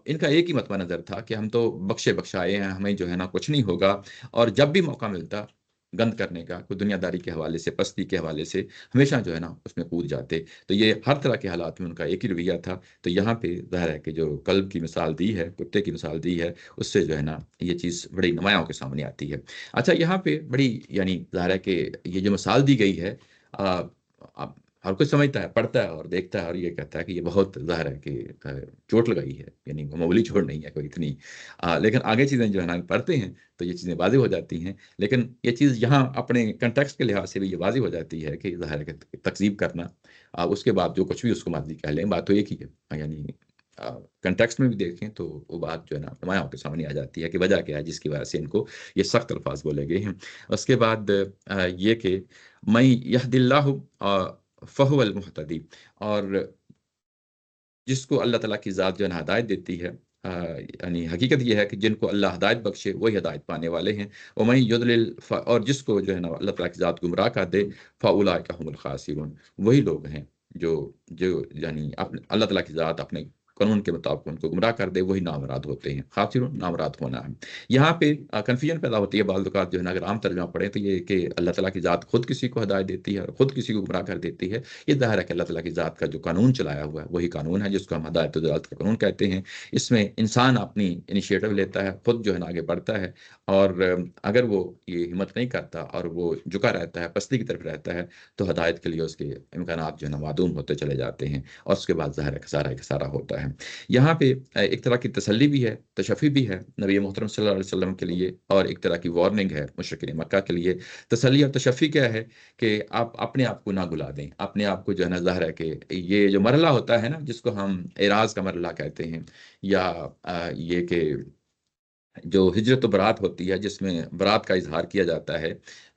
ان کا ایک ہی مطمع نظر تھا کہ ہم تو بخشے بخشائے ہیں، ہمیں جو ہے نا کچھ نہیں ہوگا، اور جب بھی موقع ملتا گند کرنے کا کوئی دنیا داری کے حوالے سے، پستی کے حوالے سے، ہمیشہ جو ہے نا اس میں کود جاتے۔ تو یہ ہر طرح کے حالات میں ان کا ایک ہی رویہ تھا۔ تو یہاں پہ ظاہر ہے کہ جو کلب کی مثال دی ہے، کتے کی مثال دی ہے، اس سے جو ہے نا یہ چیز بڑی نمایاں کے سامنے آتی ہے۔ اچھا، یہاں پہ بڑی یعنی ظاہر ہے کہ یہ جو مثال دی گئی ہے، اب ہر کوئی سمجھتا ہے، پڑھتا ہے اور دیکھتا ہے اور یہ کہتا ہے کہ یہ بہت ظاہر ہے کہ چوٹ لگائی ہے، یعنی معمولی چوٹ نہیں ہے کوئی اتنی، لیکن آگے چیزیں جو ہے نا پڑھتے ہیں تو یہ چیزیں واضح ہو جاتی ہیں۔ لیکن یہ چیز یہاں اپنے کنٹیکسٹ کے لحاظ سے بھی یہ واضح ہو جاتی ہے کہ ظاہر ہے کہ تکذیب کرنا، اس کے بعد جو کچھ بھی اس کو مرضی کہہ لیں، بات تو ایک ہی ہے، یعنی کنٹیکسٹ میں بھی دیکھیں تو وہ بات جو ہے نا نمایاں کے سامنے آ جاتی ہے کہ وجہ کیا ہے جس کی وجہ سے ان کو یہ سخت الفاظ بولے گئے ہیں۔ اس کے بعد یہ کہ میں یہد اللہ فہو المہتدی، اور جس کو اللہ تعالیٰ کی ذات جو ہے نا ہدایت دیتی ہے، یعنی حقیقت یہ ہے کہ جن کو اللہ ہدایت بخشے وہی ہدایت پانے والے ہیں۔ وَمَن يُضْلِلْ، اور جس کو جو ہے نا اللہ تعالیٰ کی ذات گمراہ کر دے، فَأُولَٰئِکَ هُمُ الْخَاسِرُونَ، وہی لوگ ہیں جو یعنی اللہ تعالیٰ کی ذات اپنے قانون کے مطابق ان کو گمراہ کر دے، وہی نامراد ہوتے ہیں۔ خاسرون نامراد ہونا ہے۔ یہاں پہ کنفیوژن پیدا ہوتی ہے بعض اوقات جو ہے نا، اگر عام ترجمہ پڑھیں تو یہ کہ اللہ تعالیٰ کی ذات خود کسی کو ہدایت دیتی ہے اور خود کسی کو گمراہ کر دیتی ہے۔ یہ ظاہر ہے کہ اللہ تعالیٰ کی ذات کا جو قانون چلایا ہوا ہے وہی قانون ہے جس کو ہم ہدایت و دلالت کا قانون کہتے ہیں۔ اس میں انسان اپنی انیشیٹو لیتا ہے، خود جو ہے نا آگے بڑھتا ہے، اور اگر وہ یہ ہمت نہیں کرتا اور وہ جھکا رہتا ہے، پستی کی طرف رہتا ہے، تو ہدایت کے لیے اس کے امکانات جو ہے نا معدوم ہوتے چلے جاتے ہیں، اور اس کے بعد ظاہر ہے خسارہ ہوتا ہے۔ یہاں پہ ایک طرح کی تسلی بھی ہے، تشفی بھی ہے نبی محترم صلی اللہ علیہ وسلم کے لیے، اور ایک طرح کی وارننگ ہے مشرکین مکہ کے لیے۔ تسلی اور تشفی کیا ہے کہ آپ اپنے آپ کو نہ گلا دیں، اپنے آپ کو جو ہے نا ظاہر ہے کہ یہ جو مرحلہ ہوتا ہے نا جس کو ہم اعراض کا مرحلہ کہتے ہیں، یا یہ کہ جو ہجرت و برات ہوتی ہے جس میں برات کا اظہار کیا جاتا ہے،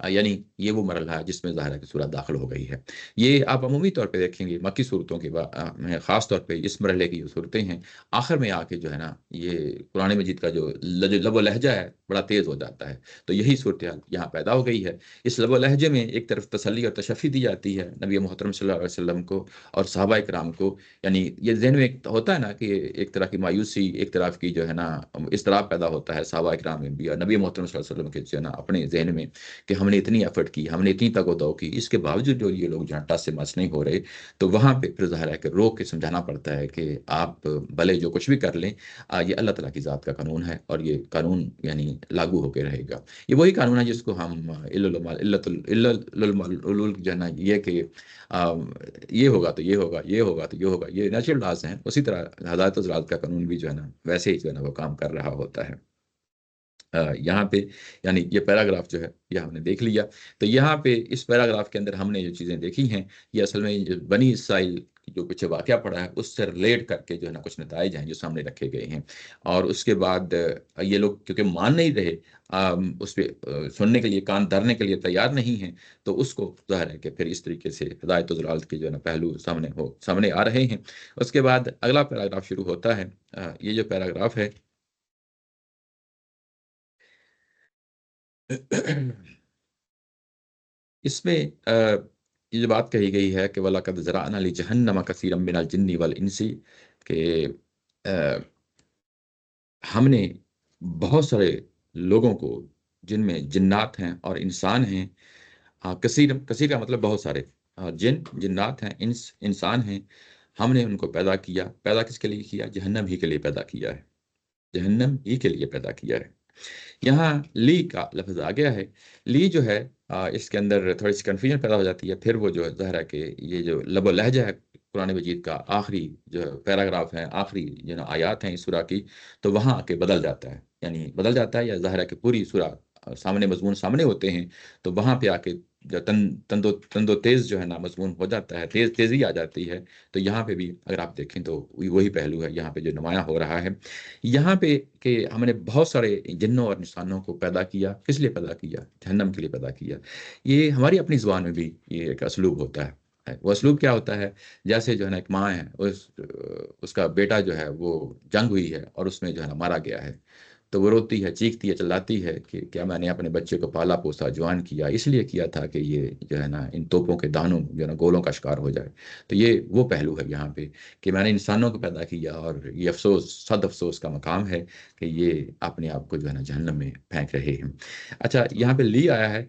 یعنی یہ وہ مرحلہ ہے جس میں ظاہر ہے کہ سورت داخل ہو گئی ہے۔ یہ آپ عمومی طور پہ دیکھیں گے مکی صورتوں کے میں خاص طور پہ اس مرحلے کی جو صورتیں ہیں، آخر میں آ کے جو ہے نا یہ قرآن مجید کا جو لب و لہجہ ہے بڑا تیز ہو جاتا ہے۔ تو یہی صورتحال یہاں پیدا ہو گئی ہے۔ اس لب و لہجے میں ایک طرف تسلی اور تشفی دی جاتی ہے نبی محترم صلی اللہ علیہ وسلم کو اور صحابہ کرام کو، یعنی یہ ذہن میں ہوتا ہے نا کہ ایک طرح کی مایوسی، ایک طرح کی جو ہے نا اضطراب پیدا ہوتا ہوتا ہے صحابہ اکرام میں بھی اور نبی محترم صلی اللہ علیہ وسلم کے جو ہے نا اپنے ذہن میں کہ ہم نے اتنی ایفرٹ کی، ہم نے اتنی تگ و دو کی، اس کے باوجود جو یہ لوگ جو ٹس سے مس نہیں ہو رہے، تو وہاں پہ پھر ظاہر ہے کہ روک کے سمجھانا پڑتا ہے کہ آپ بھلے جو کچھ بھی کر لیں، یہ اللہ تعالیٰ کی ذات کا قانون ہے اور یہ قانون یعنی لاگو ہو کے رہے گا۔ یہ وہی قانون ہے جس کو ہم جو ہے نا یہ کہ یہ ہوگا تو یہ ہوگا، یہ ہوگا تو یہ ہوگا، یہ نیچرل لاز ہیں، اسی طرح ہدایت حضرات کا قانون بھی جو ہے نا ویسے ہی جو ہے نا وہ کام کر رہا ہوتا ہے۔ یہاں پہ یعنی یہ پیراگراف جو ہے یہ ہم نے دیکھ لیا، تو یہاں پہ اس پیراگراف کے اندر ہم نے جو چیزیں دیکھی ہیں یہ اصل میں جو بنی اسرائیل جو پیچھے واقعہ پڑا ہے اس سے ریلیٹ کر کے جو ہے نا کچھ نتائج ہیں جو سامنے رکھے گئے ہیں، اور اس کے بعد یہ لوگ کیونکہ مان نہیں رہے، اس پہ سننے کے لیے کان دھرنے کے لیے تیار نہیں ہیں، تو اس کو ظاہر ہے کہ پھر اس طریقے سے ہدایت و ضلالت کے جو ہے نا پہلو سامنے آ رہے ہیں۔ اس کے بعد اگلا پیراگراف شروع ہوتا ہے۔ یہ جو پیراگراف ہے اس میں یہ جو بات کہی گئی ہے کہ وَلَقَدْ ذَرَأْنَا لِجَهَنَّمَ كَثِيرًا مِنَ الْجِنِّ وَالْإِنسِ، کہ ہم نے بہت سارے لوگوں کو جن میں جنات ہیں اور انسان ہیں، کثیر کا مطلب بہت سارے، جنات ہیں، انسان ہیں، ہم نے ان کو پیدا کس کے لیے کیا؟ جہنم ہی کے لیے پیدا کیا ہے، جہنم ہی کے لیے پیدا کیا ہے۔ یہاں لی کا لفظ آ گیا ہے، لی جو ہے اس کے اندر تھوڑی سی کنفیوژن پیدا ہو جاتی ہے، پھر وہ جو ہے ظاہر ہے کہ یہ جو لب و لہجہ ہے قرآن مجید کا آخری جو پیراگراف ہے، آخری جو نا آیات ہیں اس سورہ کی، تو وہاں آ کے بدل جاتا ہے، یعنی بدل جاتا ہے، یا ظاہر ہے کہ پوری سورہ سامنے مضمون سامنے ہوتے ہیں، تو وہاں پہ آ کے جو تند و تیز جو ہے نا مضمون ہو جاتا ہے، تیزی آ جاتی ہے، تو یہاں پہ بھی اگر آپ دیکھیں تو وہی پہلو ہے یہاں پہ جو نمایاں ہو رہا ہے یہاں پہ، کہ ہم نے بہت سارے جنوں اور انسانوں کو پیدا کیا، کس لیے پیدا کیا؟ جہنم کے لیے پیدا کیا۔ یہ ہماری اپنی زبان میں بھی یہ ایک اسلوب ہوتا ہے، وہ اسلوب کیا ہوتا ہے؟ جیسے جو ہے نا ایک ماں ہے، اس کا بیٹا جو ہے وہ جنگ ہوئی ہے اور اس میں جو ہے نا مارا گیا ہے، تو وہ روتی ہے، چیختی ہے، چلاتی ہے کہ کیا میں نے اپنے بچے کو پالا پوسا جوان کیا، اس لیے کیا تھا کہ یہ جو ہے نا ان توپوں کے دانوں جو ہے نا گولوں کا شکار ہو جائے۔ تو یہ وہ پہلو ہے یہاں پہ کہ میں نے انسانوں کو پیدا کیا، اور یہ افسوس، صد افسوس کا مقام ہے کہ یہ اپنے آپ کو جو ہے نا جہنم میں پھینک رہے ہیں۔ اچھا، یہاں پہ لی آیا ہے،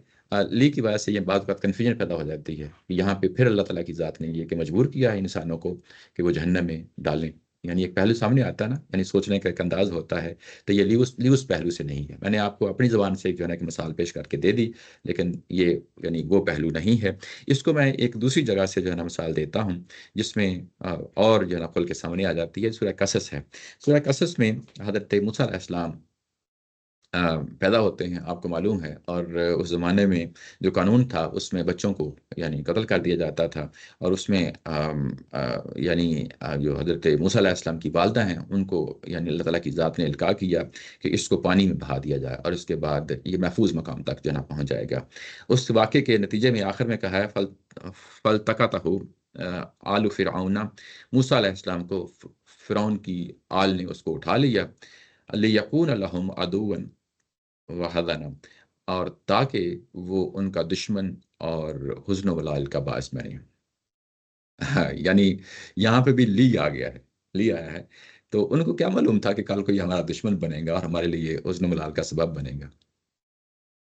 لی کی وجہ سے یہ بات کنفیوژن پیدا ہو جاتی ہے کہ یہاں پہ پھر اللہ تعالیٰ کی ذات نے یہ کہ مجبور کیا ہے انسانوں کو کہ وہ جہنم میں ڈالیں، یعنی ایک پہلو سامنے آتا ہے نا، یعنی سوچنے کا ایک انداز ہوتا ہے، تو یہ لی اس پہلو سے نہیں ہے۔ میں نے آپ کو اپنی زبان سے جو ہے نا ایک مثال پیش کر کے دے دی، لیکن یہ یعنی وہ پہلو نہیں ہے۔ اس کو میں ایک دوسری جگہ سے جو ہے نا مثال دیتا ہوں جس میں اور جو ہے نا کھل کے سامنے آ جاتی ہے، سورہ قصص ہے۔ سورہ قصص میں حضرت موسیٰ علیہ السلام پیدا ہوتے ہیں، آپ کو معلوم ہے، اور اس زمانے میں جو قانون تھا اس میں بچوں کو یعنی قتل کر دیا جاتا تھا، اور اس میں یعنی جو حضرت موسیٰ علیہ السلام کی والدہ ہیں ان کو یعنی اللہ تعالیٰ کی ذات نے القاء کیا کہ اس کو پانی میں بہا دیا جائے اور اس کے بعد یہ محفوظ مقام تک جو ہے نا پہنچ جائے گا۔ اس واقعے کے نتیجے میں آخر میں کہا ہے فَالْتَقَطَهُ آلُ فِرْعَوْنَ، موسیٰ علیہ السلام کو فرعون کی آل نے اس کو اٹھا لیا، لِيَكُونَ لَهُمْ عَدُوًّا وَحَزَنًا، اور تاکہ وہ ان کا دشمن اور حزن و ولال کا باعث بنے۔ یعنی یہاں پہ بھی لی آ گیا ہے، لی آیا ہے، تو ان کو کیا معلوم تھا کہ کل کو یہ ہمارا دشمن بنے گا اور ہمارے لیے حزن و ولال کا سبب بنے گا؟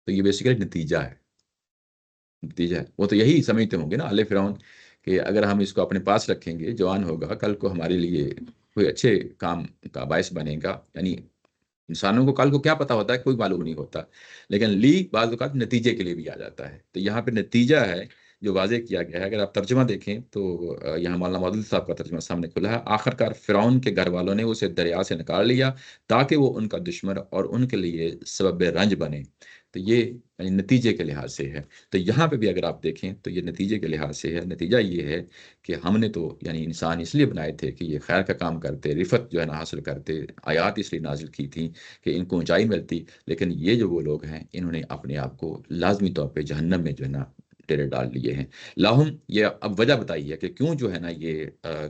تو یہ بیسیکلی نتیجہ ہے، نتیجہ ہے۔ وہ تو یہی سمجھتے ہوں گے نا آل فرعون کہ اگر ہم اس کو اپنے پاس رکھیں گے، جوان ہوگا، کل کو ہمارے لیے کوئی اچھے کام کا باعث بنے گا، یعنی انسانوں کو کل کو کیا پتا ہوتا ہے، کوئی معلوم نہیں ہوتا، لیکن لی بعض اوقات نتیجے کے لیے بھی آ جاتا ہے۔ تو یہاں پہ نتیجہ ہے جو واضح کیا گیا ہے۔ اگر آپ ترجمہ دیکھیں تو یہاں مولانا معدل صاحب کا ترجمہ سامنے کھلا ہے، آخر کار فرعون کے گھر والوں نے اسے دریا سے نکال لیا تاکہ وہ ان کا دشمن اور ان کے لیے سبب رنج بنے۔ تو یہ یعنی نتیجے کے لحاظ سے ہے۔ تو یہاں پہ بھی اگر آپ دیکھیں تو یہ نتیجے کے لحاظ سے ہے۔ نتیجہ یہ ہے کہ ہم نے تو یعنی انسان اس لیے بنائے تھے کہ یہ خیر کا کام کرتے، رفت جو ہے نا حاصل کرتے، آیات اس لیے نازل کی تھیں کہ ان کو اونچائی ملتی، لیکن یہ جو وہ لوگ ہیں انہوں نے اپنے آپ کو لازمی طور پہ جہنم میں جو ہے نا ڈیرے ڈال لیے ہیں۔ لاہم، یہ اب وجہ بتائی ہے کہ کیوں جو ہے نا یہ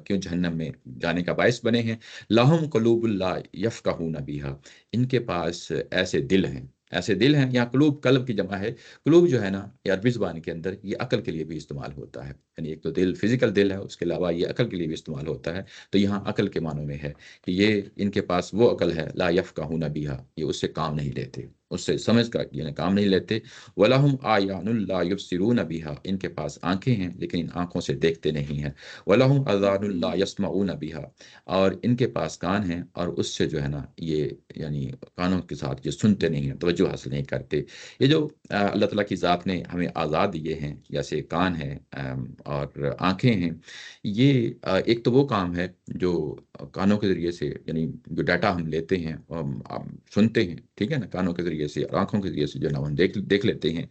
کیوں جہنم میں جانے کا باعث بنے ہیں۔ لاہم قلوب لا یفقہون بہا، ان کے پاس ایسے دل ہیں، ایسے دل ہیں، یہاں قلوب قلب کی جمع ہے، قلوب جو ہے نا یہ عربی زبان کے اندر یہ عقل کے لیے بھی استعمال ہوتا ہے، یعنی ایک تو دل فزیکل دل ہے، اس کے علاوہ یہ عقل کے لیے بھی استعمال ہوتا ہے، تو یہاں عقل کے معنوں میں ہے کہ یہ ان کے پاس وہ عقل ہے لا یفقہون بہا، یہ اس سے کام نہیں لیتے، اس سے سمجھ کا یعنی کام نہیں لیتے، وَلَهُمْ آیَانٌ لَا يُبْصِرُونَ بِهَا، ان کے پاس آنکھیں ہیں لیکن ان آنکھوں سے دیکھتے نہیں ہیں، وَلَهُمْ آذَانٌ لَا يَسْمَعُونَ بِهَا، اور ان کے پاس کان ہیں اور اس سے جو ہے نا یہ یعنی کانوں کے ساتھ یہ سنتے نہیں ہیں، توجہ حاصل نہیں کرتے۔ یہ جو اللہ تعالیٰ کی ذات نے ہمیں آزاد دیے ہیں، جیسے کان ہیں اور آنکھیں ہیں، یہ ایک تو وہ کام ہے جو کانوں کے ذریعے سے یعنی جو ڈیٹا ہم لیتے ہیں سنتے ہیں، ٹھیک ہے نا، کانوں کے ذریعے سے اور آنکھوں کے ذریعے سے جو ہے نا ہم دیکھ لیتے ہیں،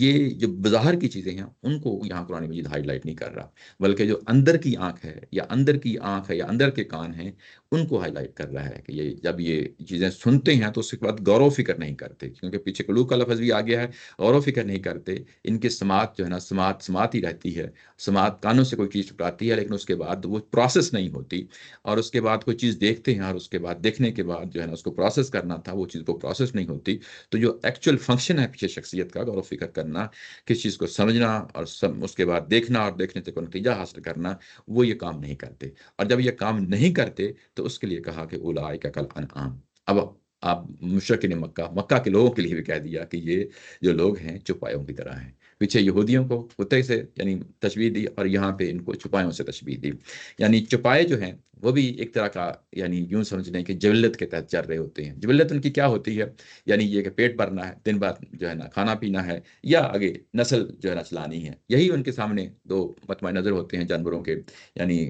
یہ جو بظاہر کی چیزیں ہیں ان کو یہاں قرآن مجید ہائی لائٹ نہیں کر رہا، بلکہ جو اندر کی آنکھ ہے یا اندر کی آنکھ ہے یا اندر کے کان ہیں ان کو ہائی لائٹ کر رہا ہے کہ یہ جب یہ چیزیں سنتے ہیں تو اس کے بعد غور و فکر نہیں کرتے، کیونکہ پیچھے قلوب کا لفظ بھی آ گیا ہے، غور و فکر نہیں کرتے، ان کی سماعت جو ہے نا سماعت ہی رہتی ہے، سماعت کانوں سے کوئی چیز ٹکراتی ہے لیکن اس کے بعد وہ پروسیس نہیں ہوتی، اور اس کے بعد کوئی چیز دیکھتے ہیں اور اس کے بعد دیکھنے کے بعد جو ہے نا اس کو پروسیس کرنا تھا وہ چیز کو پروسیس نہیں ہوتی، تو جو ایکچوئل فنکشن ہے پیچھے شخصیت کا، غور و فکر کرنا، کس چیز کو سمجھنا اور اس کے بعد دیکھنا اور دیکھنے سے کوئی نتیجہ حاصل کرنا، وہ یہ کام نہیں کرتے، اور جب یہ کام نہیں کرتے تو اس کے لیے کہا کہ اولئک کالانعام۔ اب آپ مشرکین مکہ کے لوگوں کے لیے بھی کہہ دیا کہ یہ جو لوگ ہیں چوپایوں کی طرح ہیں، پیچھے یہودیوں کو کتے سے یعنی تشبیہ دی اور یہاں پہ ان کو چوپایوں سے تشبیہ دی، یعنی چوپائے جو ہیں وہ بھی ایک طرح کا یعنی یوں سمجھ لیں کہ جبلت کے تحت چل رہے ہوتے ہیں۔ جبلت ان کی کیا ہوتی ہے؟ یعنی یہ کہ پیٹ بھرنا ہے، دن بھر جو ہے نا کھانا پینا ہے، یا آگے نسل جو ہے نا چلانی ہے، یہی ان کے سامنے دو مطمع نظر ہوتے ہیں جانوروں کے، یعنی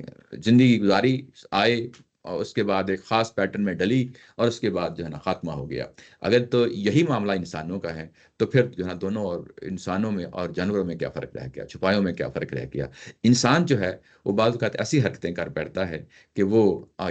زندگی گزاری آئے اور اس کے بعد ایک خاص پیٹرن میں ڈلی اور اس کے بعد جو ہے نا خاتمہ ہو گیا۔ اگر تو یہی معاملہ انسانوں کا ہے تو پھر جو ہے نا دونوں اور انسانوں میں اور جانوروں میں کیا فرق رہ گیا، چھپایوں میں کیا فرق رہ گیا؟ انسان جو ہے وہ بعض اوقات ایسی حرکتیں کر بیٹھتا ہے کہ وہ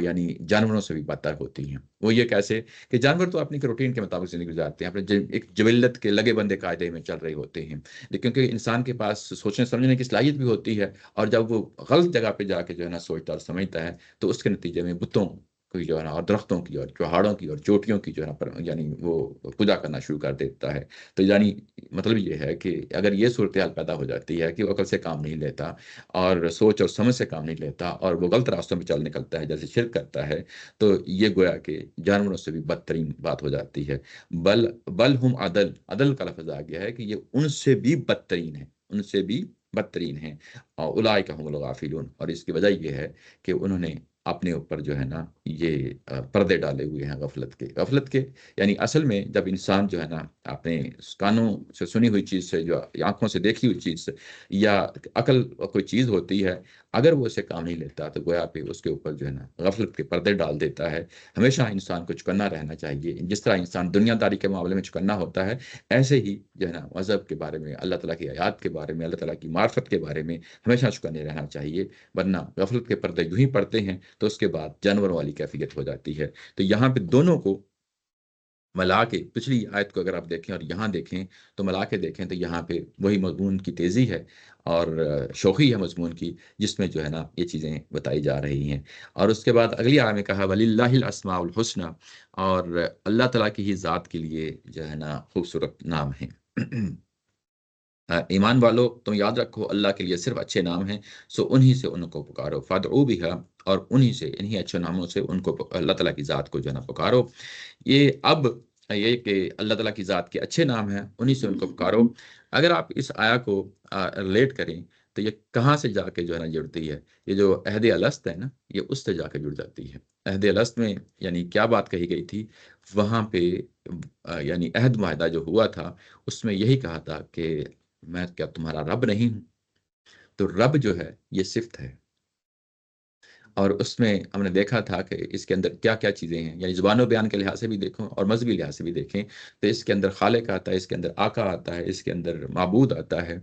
یعنی جانوروں سے بھی بدتر ہوتی ہیں۔ وہ یہ کیسے کہ جانور تو اپنی روٹین کے مطابق زندگی گزارتے ہیں، اپنے ایک جبلت کے لگے بندے قاعدے میں چل رہے ہوتے ہیں، لیکن کیونکہ انسان کے پاس سوچنے سمجھنے کی صلاحیت بھی ہوتی ہے، اور جب وہ غلط جگہ پہ جا کے جو ہے نا سوچتا اور سمجھتا ہے تو اس کے نتیجے میں بتوں کی جو ہے نا اور درختوں کی اور پہاڑوں کی اور چوٹیوں کی جو ہے نا یعنی وہ پوجا کرنا شروع کر دیتا ہے۔ تو یعنی مطلب یہ ہے کہ اگر یہ صورتحال پیدا ہو جاتی ہے کہ وہ عقل سے کام نہیں لیتا اور سوچ اور سمجھ سے کام نہیں لیتا اور وہ غلط راستوں پہ چل نکلتا ہے، جیسے شرک کرتا ہے، تو یہ گویا کہ جانوروں سے بھی بدترین بات ہو جاتی ہے۔ بل ہم عدل کا لفظ آ گیا ہے کہ یہ ان سے بھی بدترین ہے، ان سے بھی بدترین ہیں، اور اولئک هم الغافلون، اور اس کی وجہ یہ ہے کہ انہوں نے اپنے اوپر جو ہے نا یہ پردے ڈالے ہوئے ہیں غفلت کے، یعنی اصل میں جب انسان جو ہے نا اپنے کانوں سے سنی ہوئی چیز سے، جو آنکھوں سے دیکھی ہوئی چیز سے، یا عقل کوئی چیز ہوتی ہے، اگر وہ اسے کام نہیں لیتا تو گویا پہ اس کے اوپر جو ہے نا غفلت کے پردے ڈال دیتا ہے۔ ہمیشہ انسان کو چکنا رہنا چاہیے، جس طرح انسان دنیا داری کے معاملے میں چکنا ہوتا ہے، ایسے ہی جو ہے نا مذہب کے بارے میں، اللہ تعالیٰ کی آیات کے بارے میں، اللہ تعالیٰ کی معرفت کے بارے میں ہمیشہ چکنے رہنا چاہیے، ورنہ غفلت کے پردے یوں ہی پڑتے ہیں تو اس کے بعد جانوروں والی کیفیت ہو جاتی ہے۔ تو یہاں پہ دونوں کو ملا کے، پچھلی آیت کو اگر آپ دیکھیں اور یہاں دیکھیں تو ملا کے دیکھیں تو یہاں پہ وہی مضمون کی تیزی ہے اور شوخی ہے مضمون کی، جس میں جو ہے نا یہ چیزیں بتائی جا رہی ہیں۔ اور اس کے بعد اگلی آیت میں کہا وَلِلَّهِ الْأَسْمَاءُ الْحُسْنَى، اور اللہ تعالیٰ کی ہی ذات کے لیے جو ہے نا خوبصورت نام ہیں۔ ایمان والو تم یاد رکھو اللہ کے لیے صرف اچھے نام ہیں، سو انہی سے ان کو پکارو، فادعوا بہا، اور انہی سے، انہی اچھے ناموں سے ان کو اللہ تعالیٰ کی ذات کو جو ہے نا پکارو۔ یہ اب یہ کہ اللہ تعالیٰ کی ذات کے اچھے نام ہیں انہی سے ان کو پکارو، اگر آپ اس آیا کو ریلیٹ کریں تو یہ کہاں سے جا کے جو ہے نا جڑتی ہے؟ یہ جو عہد الست ہے نا، یہ اس سے جا کے جڑ جاتی ہے۔ عہد الست میں یعنی کیا بات کہی گئی تھی وہاں پہ؟ یعنی عہد معاہدہ جو ہوا تھا اس میں یہی کہا تھا کہ میں کیا تمہارا رب نہیں ہوں؟ تو رب جو ہے یہ صفت ہے، اور اس میں ہم نے دیکھا تھا کہ اس کے اندر کیا کیا چیزیں ہیں، یعنی زبان و بیان کے لحاظ سے بھی دیکھو اور مذہبی لحاظ سے بھی دیکھیں تو اس کے اندر خالق آتا ہے، اس کے اندر آقا آتا ہے، اس کے اندر معبود آتا ہے،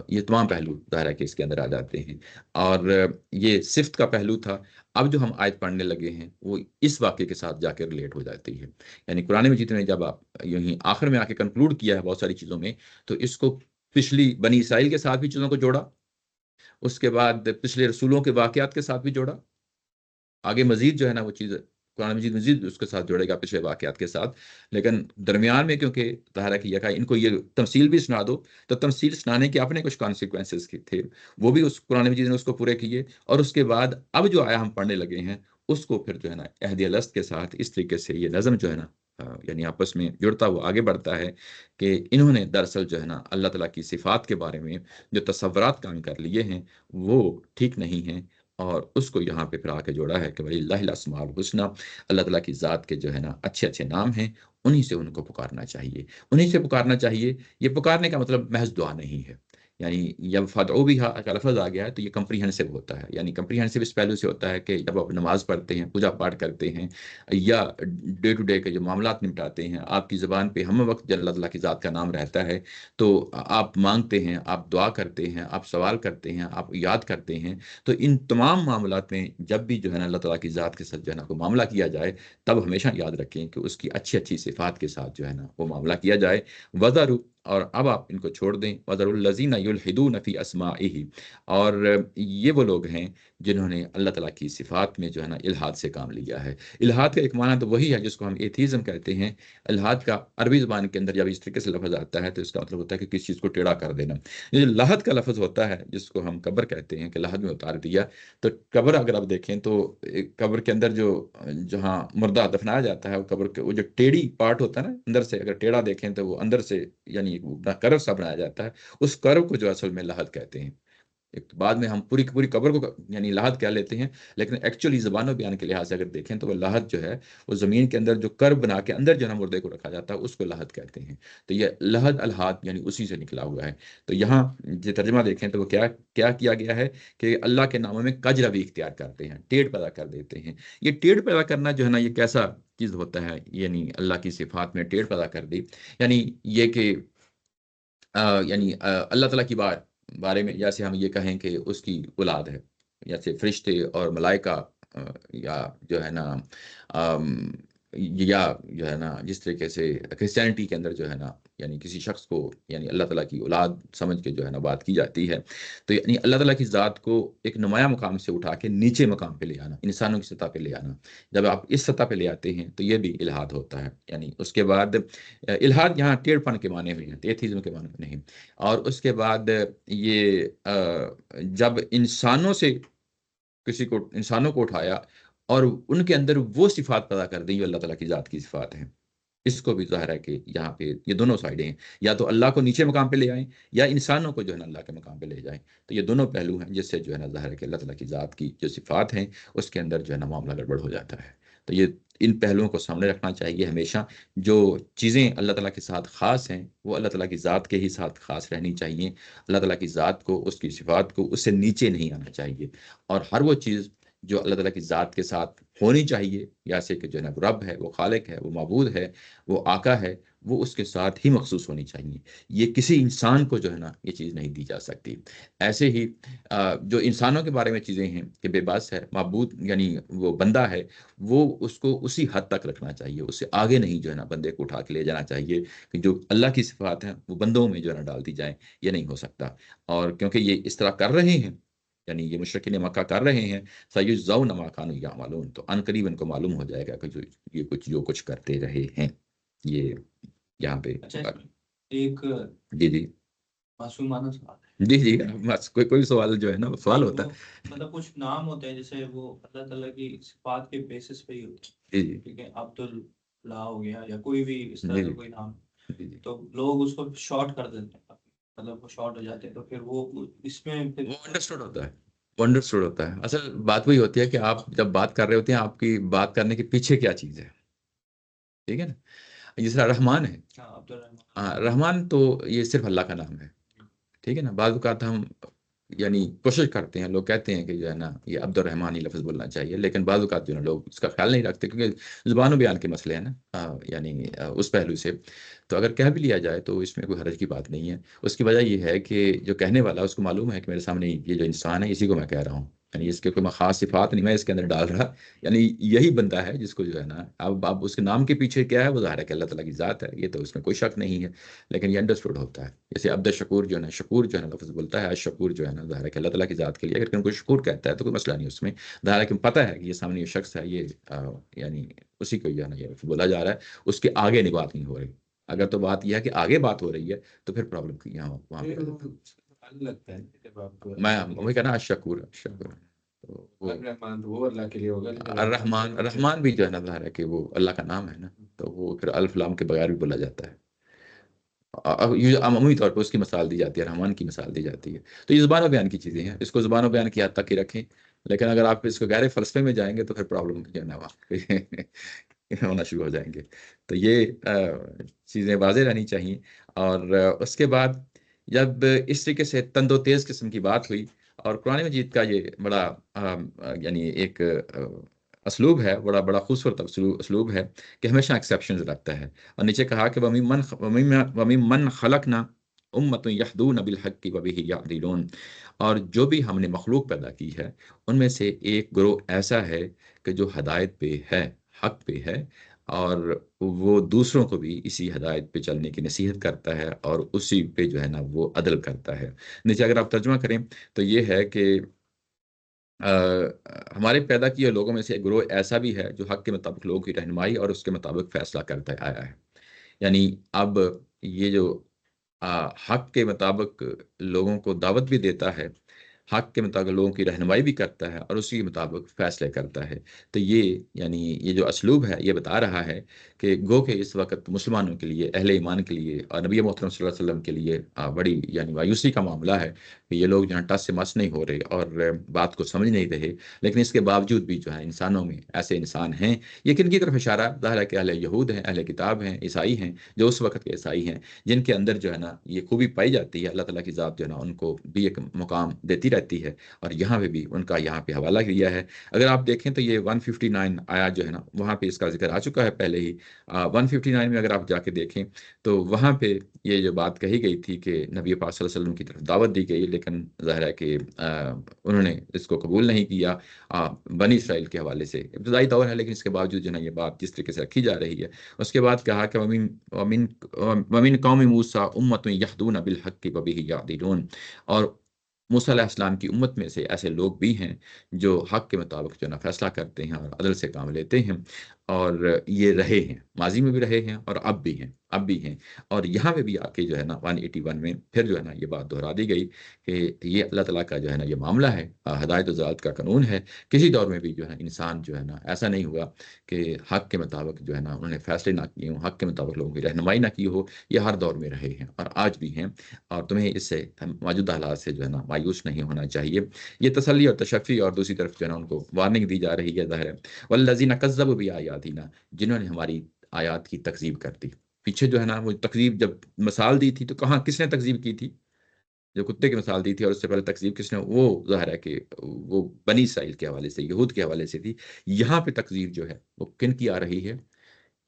یہ تمام پہلو ظاہر ہے کہ اس کے اندر آ جاتے ہیں، اور یہ صفت کا پہلو تھا۔ اب جو ہم آیت پڑھنے لگے ہیں وہ اس واقعے کے ساتھ جا کے ریلیٹ ہو جاتی ہے، یعنی قرآن مجید نے جب آپ یوں ہی آخر میں آ کے کنکلوڈ کیا ہے بہت ساری چیزوں میں، تو اس کو پچھلی بنی اسرائیل کے ساتھ بھی چیزوں کو جوڑا، اس کے بعد پچھلے رسولوں کے واقعات کے ساتھ بھی جوڑا، آگے مزید جو ہے نا وہ چیز قرآن مزید اس کے ساتھ جوڑے گا پچھلے واقعات کے ساتھ، لیکن درمیان میں کیونکہ ظاہر ہے کہ یہ ان کو یہ تمثیل بھی سنا دو، تو تمثیل سنانے کے اپنے کچھ کانسیکوینسز تھے، وہ بھی اس قرآن مجید نے اس کو پورے کیے، اور اس کے بعد اب جو آیا ہم پڑھنے لگے ہیں اس کو پھر جو ہے نا عہد الست کے ساتھ اس طریقے سے یہ نظم جو ہے نا یعنی آپس میں جڑتا ہوا آگے بڑھتا ہے کہ انہوں نے دراصل جو ہے نا اللہ تعالیٰ کی صفات کے بارے میں جو تصورات کام کر لیے ہیں وہ ٹھیک نہیں ہیں، اور اس کو یہاں پہ پھر آ کے جوڑا ہے کہ ولی اللہ الاسماء الحسنی، اللہ تعالیٰ کی ذات کے جو ہے نا اچھے اچھے نام ہیں، انہی سے ان کو پکارنا چاہیے، انہی سے پکارنا چاہیے۔ یہ پکارنے کا مطلب محض دعا نہیں ہے، یعنی جب فدعو بھی کا لفظ آ گیا ہے تو یہ کمپریہنسو ہوتا ہے، یعنی کمپریہنسو اس پہلو سے ہوتا ہے کہ جب آپ نماز پڑھتے ہیں، پوجا پاٹ کرتے ہیں، یا ڈے ٹو ڈے کے جو معاملات نمٹاتے ہیں، آپ کی زبان پہ ہم وقت جل اللہ تعالیٰ کی ذات کا نام رہتا ہے، تو آپ مانگتے ہیں، آپ دعا کرتے ہیں، آپ سوال کرتے ہیں، آپ یاد کرتے ہیں، تو ان تمام معاملات میں جب بھی جو ہے نا اللہ تعالیٰ کی ذات کے ساتھ جو ہے نا کوئی معاملہ کیا جائے، تب ہمیشہ یاد رکھیں کہ اس کی اچھی اچھی صفات کے ساتھ جو ہے نا وہ معاملہ کیا جائے۔ وَذَرُوا، اور اب آپ ان کو چھوڑ دیں، وَذَرُوا الَّذِينَ يُلْحِدُونَ فِي أَسْمَائِهِ، اور یہ وہ لوگ ہیں جنہوں نے اللہ تعالیٰ کی صفات میں جو ہے نا الحاد سے کام لیا ہے۔ الحاد کا ایک معنی تو وہی ہے جس کو ہم ایتھیزم کہتے ہیں۔ الحاد کا عربی زبان کے اندر جب اس طریقے سے لفظ آتا ہے تو اس کا مطلب ہوتا ہے کہ کسی چیز کو ٹیڑھا کر دینا۔ یہ لحد کا لفظ ہوتا ہے جس کو ہم قبر کہتے ہیں کہ لحد میں اتار دیا، تو قبر اگر آپ دیکھیں تو قبر کے اندر جو جہاں مردہ دفنایا جاتا ہے، وہ قبر کے وہ جو ٹیڑھی پارٹ ہوتا ہے نا اندر سے، اگر ٹیڑھا دیکھیں تو وہ اندر سے یعنی کرو سا بنایا جاتا ہے، اس کرو کو جو اصل میں لحد کہتے ہیں۔ ایک تو بعد میں ہم پوری کی پوری قبر کو یعنی لحد کہہ لیتے ہیں، لیکن ایکچولی زبان و بیان کے لحاظ سے اگر دیکھیں تو وہ لحد جو ہے وہ زمین کے اندر جو کرب بنا کے اندر جو ہے مردے کو رکھا جاتا ہے اس کو لحد کہتے ہیں۔ تو یہ لحد الحاد یعنی اسی سے نکلا ہوا ہے۔ تو یہاں جو ترجمہ دیکھیں تو وہ کیا کیا گیا ہے کہ اللہ کے ناموں میں کج روی اختیار کرتے ہیں، ٹیڑھ پیدا کر دیتے ہیں۔ یہ ٹیڑھ پیدا کرنا جو ہے نا یہ کیسا چیز ہوتا ہے، یعنی اللہ کی صفات میں ٹیڑھ پیدا کر دی، یعنی یہ کہ یعنی اللہ تعالیٰ کی بارے میں جیسے ہم یہ کہیں کہ اس کی اولاد ہے، جیسے فرشتے اور ملائکہ یا جو ہے نا یا جو ہے نا جس طریقے سے کرسچینٹی کے اندر جو ہے نا یعنی کسی شخص کو یعنی اللہ تعالیٰ کی اولاد سمجھ کے جو ہے نا بات کی جاتی ہے، تو یعنی اللہ تعالیٰ کی ذات کو ایک نمایاں مقام سے اٹھا کے نیچے مقام پہ لے آنا، انسانوں کی سطح پہ لے آنا۔ جب آپ اس سطح پہ لے آتے ہیں تو یہ بھی الحاد ہوتا ہے۔ یعنی اس کے بعد الحاد یہاں ٹیڑھ پن کے معنی میں ہے، ایتھیزم کے معنی میں نہیں۔ اور اس کے بعد یہ جب انسانوں کو اٹھایا اور ان کے اندر وہ صفات پیدا کر دی جو اللہ تعالیٰ کی ذات کی صفات ہیں، اس کو بھی ظاہر ہے کہ یہاں پہ یہ دونوں سائڈیں ہیں، یا تو اللہ کو نیچے مقام پہ لے آئیں یا انسانوں کو جو ہے نا اللہ کے مقام پہ لے جائیں۔ تو یہ دونوں پہلو ہیں جس سے جو ہے نا ظاہر ہے کہ اللہ تعالیٰ کی ذات کی جو صفات ہیں اس کے اندر جو ہے نا معاملہ گڑبڑ ہو جاتا ہے۔ تو یہ ان پہلوؤں کو سامنے رکھنا چاہیے ہمیشہ۔ جو چیزیں اللہ تعالیٰ کے ساتھ خاص ہیں وہ اللہ تعالیٰ کی ذات کے ہی ساتھ خاص رہنی چاہیے، اللہ تعالیٰ کی ذات کو، اس کی صفات کو اس سے نیچے نہیں آنا چاہیے، اور ہر وہ چیز جو اللہ تعالیٰ کی ذات کے ساتھ ہونی چاہیے، جیسے کہ جو ہے نا رب ہے، وہ خالق ہے، وہ معبود ہے، وہ آقا ہے، وہ اس کے ساتھ ہی مخصوص ہونی چاہیے۔ یہ کسی انسان کو جو ہے نا یہ چیز نہیں دی جا سکتی۔ ایسے ہی جو انسانوں کے بارے میں چیزیں ہیں کہ بے بس ہے، معبود یعنی وہ بندہ ہے، وہ اس کو اسی حد تک رکھنا چاہیے، اس سے آگے نہیں جو ہے نا بندے کو اٹھا کے لے جانا چاہیے کہ جو اللہ کی صفات ہیں وہ بندوں میں جو ہے نا ڈال دی جائیں، یہ نہیں ہو سکتا۔ اور کیونکہ یہ اس طرح کر رہے ہیں، یعنی یہ مشرکین مکہ کر رہے ہیں، سَيُجْزَوْنَ مَا كَانُوا يَعْمَلُونَ، تو ان قریب ان کو معلوم ہو جائے گا کہ جو کچھ کرتے رہے ہیں۔ یہ یہاں پہ اچھا، ایک جی جی معصومانہ سوال ہے۔ جی جی بس کوئی سوال جو ہے نا سوال ہوتا ہے۔ مطلب کچھ نام ہوتے ہیں جیسے وہ اللہ تعالیٰ کی صفات کے بیسس پہ ہی ہوتے جی ہیں، جی ٹھیک ہے، عبد اللہ ہو گیا یا کوئی بھی اس طرح جی کا جی کوئی نام، جی جی تو لوگ اس کو شارٹ کر دیتے ہیں، مطلب وہ شارٹ ہو جاتے ہیں، تو پھر وہ اس میں پھر وہ انڈرسٹوڈ ہوتا ہے، وہ انڈرسٹوڈ ہوتا ہے۔ اصل بات وہی ہوتی ہے کہ آپ جب بات کر رہے ہوتے ہیں آپ کی بات کرنے کے پیچھے کیا چیز ہے، ٹھیک ہے نا۔ جس طرح رحمان ہے، عبد الرحمن، ہاں رحمان تو یہ صرف اللہ کا نام ہے، ٹھیک ہے نا۔ بعض اوقات ہم یعنی کوشش کرتے ہیں، لوگ کہتے ہیں کہ جو ہے نا یہ عبد الرحمن ہی لفظ بولنا چاہیے، لیکن بعض اوقات جو ہے نا لوگ اس کا خیال نہیں رکھتے کیونکہ زبان و بیان کے مسئلے ہیں نا، یعنی اس پہلو سے تو اگر کہہ بھی لیا جائے تو اس میں کوئی حرج کی بات نہیں ہے۔ اس کی وجہ یہ ہے کہ جو کہنے والا اس کو معلوم ہے کہ میرے سامنے یہ جو انسان ہے اسی کو میں کہہ رہا ہوں، یعنی اس کے کوئی خاص صفات نہیں میں اس کے اندر ڈال رہا، یعنی یہی بندہ ہے جس کو جو ہے نا، اب اس کے نام کے پیچھے کیا ہے، وہ ظاہر ہے کہ اللہ تعالیٰ کی ذات ہے، یہ تو اس میں کوئی شک نہیں ہے، لیکن یہ انڈرسٹوڈ ہوتا ہے. جیسے عبد الشکور جو ہے نا، شکور جو ہے نا لفظ بولتا ہے، الشکور جو ہے نا ظاہر ہے کہ اللہ تعالیٰ کی ذات کے لیے، اگر کوئی شکور کہتا ہے تو کوئی مسئلہ نہیں اس میں، ظاہر ہے کہ پتہ ہے کہ یہ سامنے یہ شخص ہے، یہ یعنی اسی کو جو ہے نا یہ بولا جا رہا ہے، اس کے آگے نہیں بات نہیں ہو رہی. اگر تو بات یہ ہے کہ آگے بات ہو رہی ہے تو پھر پرابلم یہاں وہاں پہ لگتا ہے جب آپ میں اللہ کے لیے وہی کہنا الشکور الشکور. تو وہ الرحمن تو وہ اللہ کے لیے ہوگا، لیکن الرحمن، الرحمن بھی جو ہے نا ظاہر ہے کہ وہ اللہ کا نام ہے نا، تو وہ پھر الف لام کے بغیر بھی بولا جاتا ہے. عمومی طور پہ اس کی مثال دی جاتی ہے، رحمان کی مثال دی جاتی ہے. تو یہ زبان و بیان کی چیزیں ہیں، اس کو زبان و بیان کی حد تک ہی رکھیں، لیکن اگر آپ اس کو گہرے فلسفے میں جائیں گے تو پھر پرابلم جو ہے نا وہاں ہونا شروع ہو جائیں گے. تو یہ چیزیں واضح رہنی چاہیے. اور اس کے بعد جب اس طریقے سے تند و تیز قسم کی بات ہوئی، اور قرآن مجید کا یہ بڑا یعنی ایک اسلوب ہے، بڑا بڑا خوبصورت اسلوب ہے کہ ہمیشہ ایکسیپشنز رکھتا ہے. اور نیچے کہا کہ وَمِمَّنْ خَلَقْنَا أُمَّةٌ يَهْدُونَ بِالْحَقِّ وَبِهِ يَعْدِلُونَ. اور جو بھی ہم نے مخلوق پیدا کی ہے ان میں سے ایک گروہ ایسا ہے کہ جو ہدایت پہ ہے، حق پہ ہے، اور وہ دوسروں کو بھی اسی ہدایت پہ چلنے کی نصیحت کرتا ہے، اور اسی پہ جو ہے نا وہ عدل کرتا ہے. نیچے اگر آپ ترجمہ کریں تو یہ ہے کہ ہمارے پیدا کیے لوگوں میں سے ایک گروہ ایسا بھی ہے جو حق کے مطابق لوگوں کی رہنمائی اور اس کے مطابق فیصلہ کرتا آیا ہے. یعنی اب یہ جو حق کے مطابق لوگوں کو دعوت بھی دیتا ہے، حق کے مطابق لوگوں کی رہنمائی بھی کرتا ہے، اور اسی کے مطابق فیصلے کرتا ہے. تو یہ یعنی یہ جو اسلوب ہے یہ بتا رہا ہے کہ گو کہ اس وقت مسلمانوں کے لیے، اہل ایمان کے لیے، اور نبی محترم صلی اللہ علیہ وسلم کے لیے بڑی یعنی مایوسی کا معاملہ ہے کہ یہ لوگ جہاں ٹس سے مس نہیں ہو رہے اور بات کو سمجھ نہیں رہے. لیکن اس کے باوجود بھی جو ہے انسانوں میں ایسے انسان ہیں، یہ کن کی طرف اشارہ ظاہر ہے کہ اہل یہود ہیں، اہل کتاب ہیں، عیسائی ہیں، جو اس وقت کے عیسائی ہیں، جن کے اندر جو ہے نا یہ خوبی پائی جاتی ہے، اللہ تعالیٰ کی ذات جو ہے نا ان کو بھی ایک مقام دیتی رہتی ہے. اور یہاں پہ بھی ان کا یہاں پہ حوالہ کیا ہے. اگر آپ دیکھیں تو یہ 159 آیا جو ہے نا وہاں پہ اس کا ذکر آ چکا ہے پہلے ہی. 159 میں اگر آپ جا کے دیکھیں تو وہاں پہ یہ جو بات کہی گئی تھی کہ نبی پاک صلی اللہ علیہ وسلم کی طرف دعوت دی گئی، لیکن ظاہر ہے کہ انہوں نے اس کو قبول نہیں کیا بنی اسرائیل کے حوالے سے. ابتدائی دور ہے لیکن اس کے باوجود جو ہے نا یہ بات جس طریقے سے رکھی جا رہی ہے. اس کے بعد کہا کہ وَمِن قَوْمِ مُوسَىٰ أُمَّةٌ يَهْدُونَ بِالْحَقِّ وَبِهِ يَعْدِلُونَ. اور موسیٰ علیہ السلام کی امت میں سے ایسے لوگ بھی ہیں جو حق کے مطابق جو ہے نا فیصلہ کرتے ہیں اور عدل سے کام لیتے ہیں، اور یہ رہے ہیں، ماضی میں بھی رہے ہیں اور اب بھی ہیں، اب بھی ہیں. اور یہاں پہ بھی آ کے جو ہے نا 181 میں پھر جو ہے نا یہ بات دہرا دی گئی کہ یہ اللہ تعالیٰ کا جو ہے نا یہ معاملہ ہے، ہدایت و ضلالت کا قانون ہے. کسی دور میں بھی جو ہے انسان جو ہے نا ایسا نہیں ہوا کہ حق کے مطابق جو ہے نا انہوں نے فیصلے نہ کیے ہوں، حق کے مطابق لوگوں کی رہنمائی نہ کی ہو. یہ ہر دور میں رہے ہیں اور آج بھی ہیں، اور تمہیں اس سے موجودہ حالات سے جو ہے نا مایوس نہیں ہونا چاہیے. یہ تسلی اور تشفی، اور دوسری طرف جو ہے نا ان کو وارننگ دی جا رہی ہے ظاہر ہے. والذین کذبوا بآیاتنا، جنہوں نے ہماری آیات کی تکذیب کر دی. پیچھے جو ہے نا وہ تکذیب جب مثال دی تھی تو کہاں کس نے تکذیب کی تھی؟ جو کتے کی مثال دی تھی، اور اس سے پہلے تکذیب کس نے؟ وہ ظاہر ہے کہ وہ بنی اسرائیل کے حوالے سے، یہود کے حوالے سے تھی. یہاں پہ تکذیب جو ہے وہ کن کی آ رہی ہے؟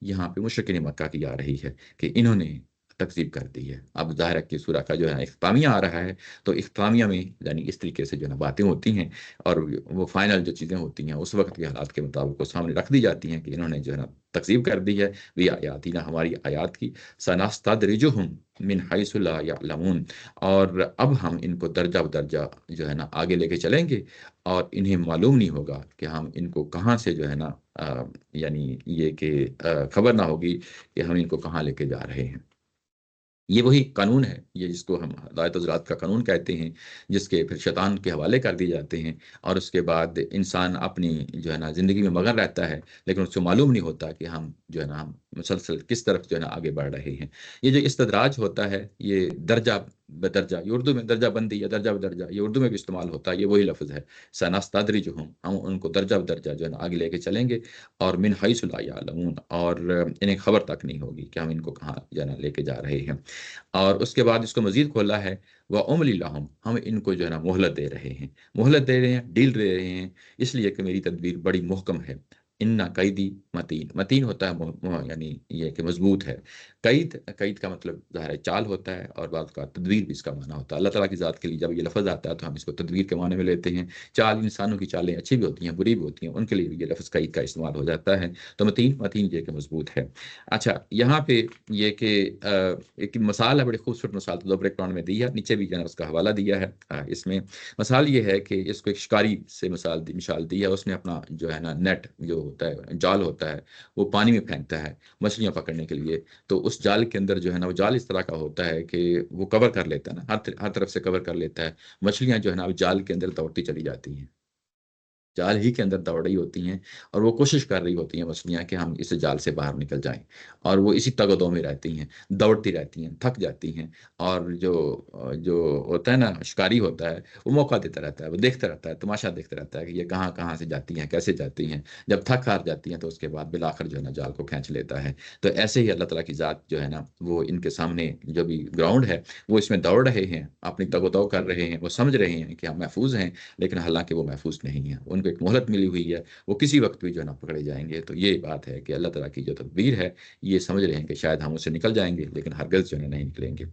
یہاں پہ مشرکین مکہ کی آ رہی ہے کہ انہوں نے تکذیب کر دی ہے. اب ظاہر ہے کہ سورہ کا جو ہے اختتامیہ آ رہا ہے، تو اختتامیہ میں یعنی اس طریقے سے جو ہے نا باتیں ہوتی ہیں، اور وہ فائنل جو چیزیں ہوتی ہیں اس وقت کے حالات کے مطابق وہ سامنے رکھ دی جاتی ہیں کہ انہوں نے جو ہے نا تکذیب کر دی ہے. بھی آیاتنا، ہماری آیات کی. سنستدرجہم من حیث لا یعلمون، اور اب ہم ان کو درجہ بدرجہ جو ہے نا آگے لے کے چلیں گے، اور انہیں معلوم نہیں ہوگا کہ ہم ان کو کہاں سے جو ہے نا یعنی یہ کہ خبر نہ ہوگی کہ ہم ان کو کہاں لے کے جا رہے ہیں. یہ وہی قانون ہے، یہ جس کو ہم ہدایت و ضلالت کا قانون کہتے ہیں، جس کے پھر شیطان کے حوالے کر دی جاتے ہیں، اور اس کے بعد انسان اپنی جو ہے نا زندگی میں مگن رہتا ہے، لیکن اس کو معلوم نہیں ہوتا کہ ہم جو ہے نا ہم مسلسل کس طرف جو ہے نا آگے بڑھ رہے ہیں. یہ جو استدراج ہوتا ہے یہ درجہ بدرجہ، یہ اردو میں درجہ بندی یا درجہ بدرجہ یہ اردو میں بھی استعمال ہوتا ہے، یہ وہی لفظ ہے. سنستدرجہم، ہم ان کو درجہ بدرجہ جو ہے نا آگے لے کے چلیں گے، اور من حیث لا یعلمون، اور انہیں خبر تک نہیں ہوگی کہ ہم ان کو کہاں جو ہے نا لے کے جا رہے ہیں. اور اس کے بعد اس کو مزید کھولا ہے، وَأُمْلِي لَهُمْ، ہم ان کو جو ہے نا مہلت دے رہے ہیں، مہلت دے رہے ہیں، ڈیل دے رہے ہیں، اس لیے کہ میری تدبیر بڑی محکم ہے. ان قیدی متین متین ہوتا ہے یعنی یہ کہ مضبوط ہے. قید کا مطلب ظاہر ہے چال ہوتا ہے، اور بعض کا تدبیر بھی اس کا معنی ہوتا ہے. اللہ تعالیٰ کی ذات کے لیے جب یہ لفظ آتا ہے تو ہم اس کو تدبیر کے معنی میں لیتے ہیں. چال، انسانوں کی چالیں اچھی بھی ہوتی ہیں بری بھی ہوتی ہیں، ان کے لیے بھی یہ لفظ قید کا استعمال ہو جاتا ہے. تو متین یہ کہ مضبوط ہے. اچھا، یہاں پہ یہ کہ ایک مثال ہے، بڑی خوبصورت مثال تدبر قرآن میں دی ہے، نیچے بھی جو ہے اس کا حوالہ دیا ہے. اس میں مثال یہ ہے کہ اس کو ایک شکاری سے مثال دی ہے. اس نے اپنا جو ہے نا نیٹ جو ہوتا ہے، جال ہوتا ہے، وہ پانی میں پھینکتا ہے مچھلیاں پکڑنے کے لیے. تو اس جال کے اندر جو ہے نا، وہ جال اس طرح کا ہوتا ہے کہ وہ کور کر لیتا ہے نا، ہر طرف سے کور کر لیتا ہے. مچھلیاں جو ہے نا اب جال کے اندر دوڑتی چلی جاتی ہیں، جال ہی کے اندر دوڑ رہی ہوتی ہیں، اور وہ کوشش کر رہی ہوتی ہیں مچھلیاں کہ ہم اس جال سے باہر نکل جائیں. اور وہ اسی تگ و دو میں رہتی ہیں، دوڑتی رہتی ہیں، تھک جاتی ہیں. اور جو ہوتا ہے نا شکاری ہوتا ہے، وہ موقع دیتا رہتا ہے، وہ دیکھتا رہتا ہے، تماشا دیکھتا رہتا ہے کہ یہ کہاں کہاں سے جاتی ہیں، کیسے جاتی ہیں. جب تھک ہار جاتی ہیں تو اس کے بعد بالآخر جو ہے نا جال کو کھینچ لیتا ہے. تو ایسے ہی اللہ تعالیٰ کی ذات جو ہے نا، وہ ان کے سامنے جو بھی گراؤنڈ ہے، وہ اس میں دوڑ رہے ہیں، اپنی تگ و دو کر رہے ہیں، وہ سمجھ رہے ہیں کہ ہم محفوظ ہیں، لیکن حالانکہ وہ محفوظ نہیں ہیں. ان کو ایک مہلت ملی ہوئی ہے، وہ کسی وقت بھی جو ہے نا پکڑے جائیں گے. تو یہ بات ہے کہ اللہ تعالیٰ کی جو تدبیر ہے، یہ سمجھ رہے ہیں کہ شاید ہم اسے نکل جائیں گے، لیکن ہرگز جو ہے نہیں نکلیں گے.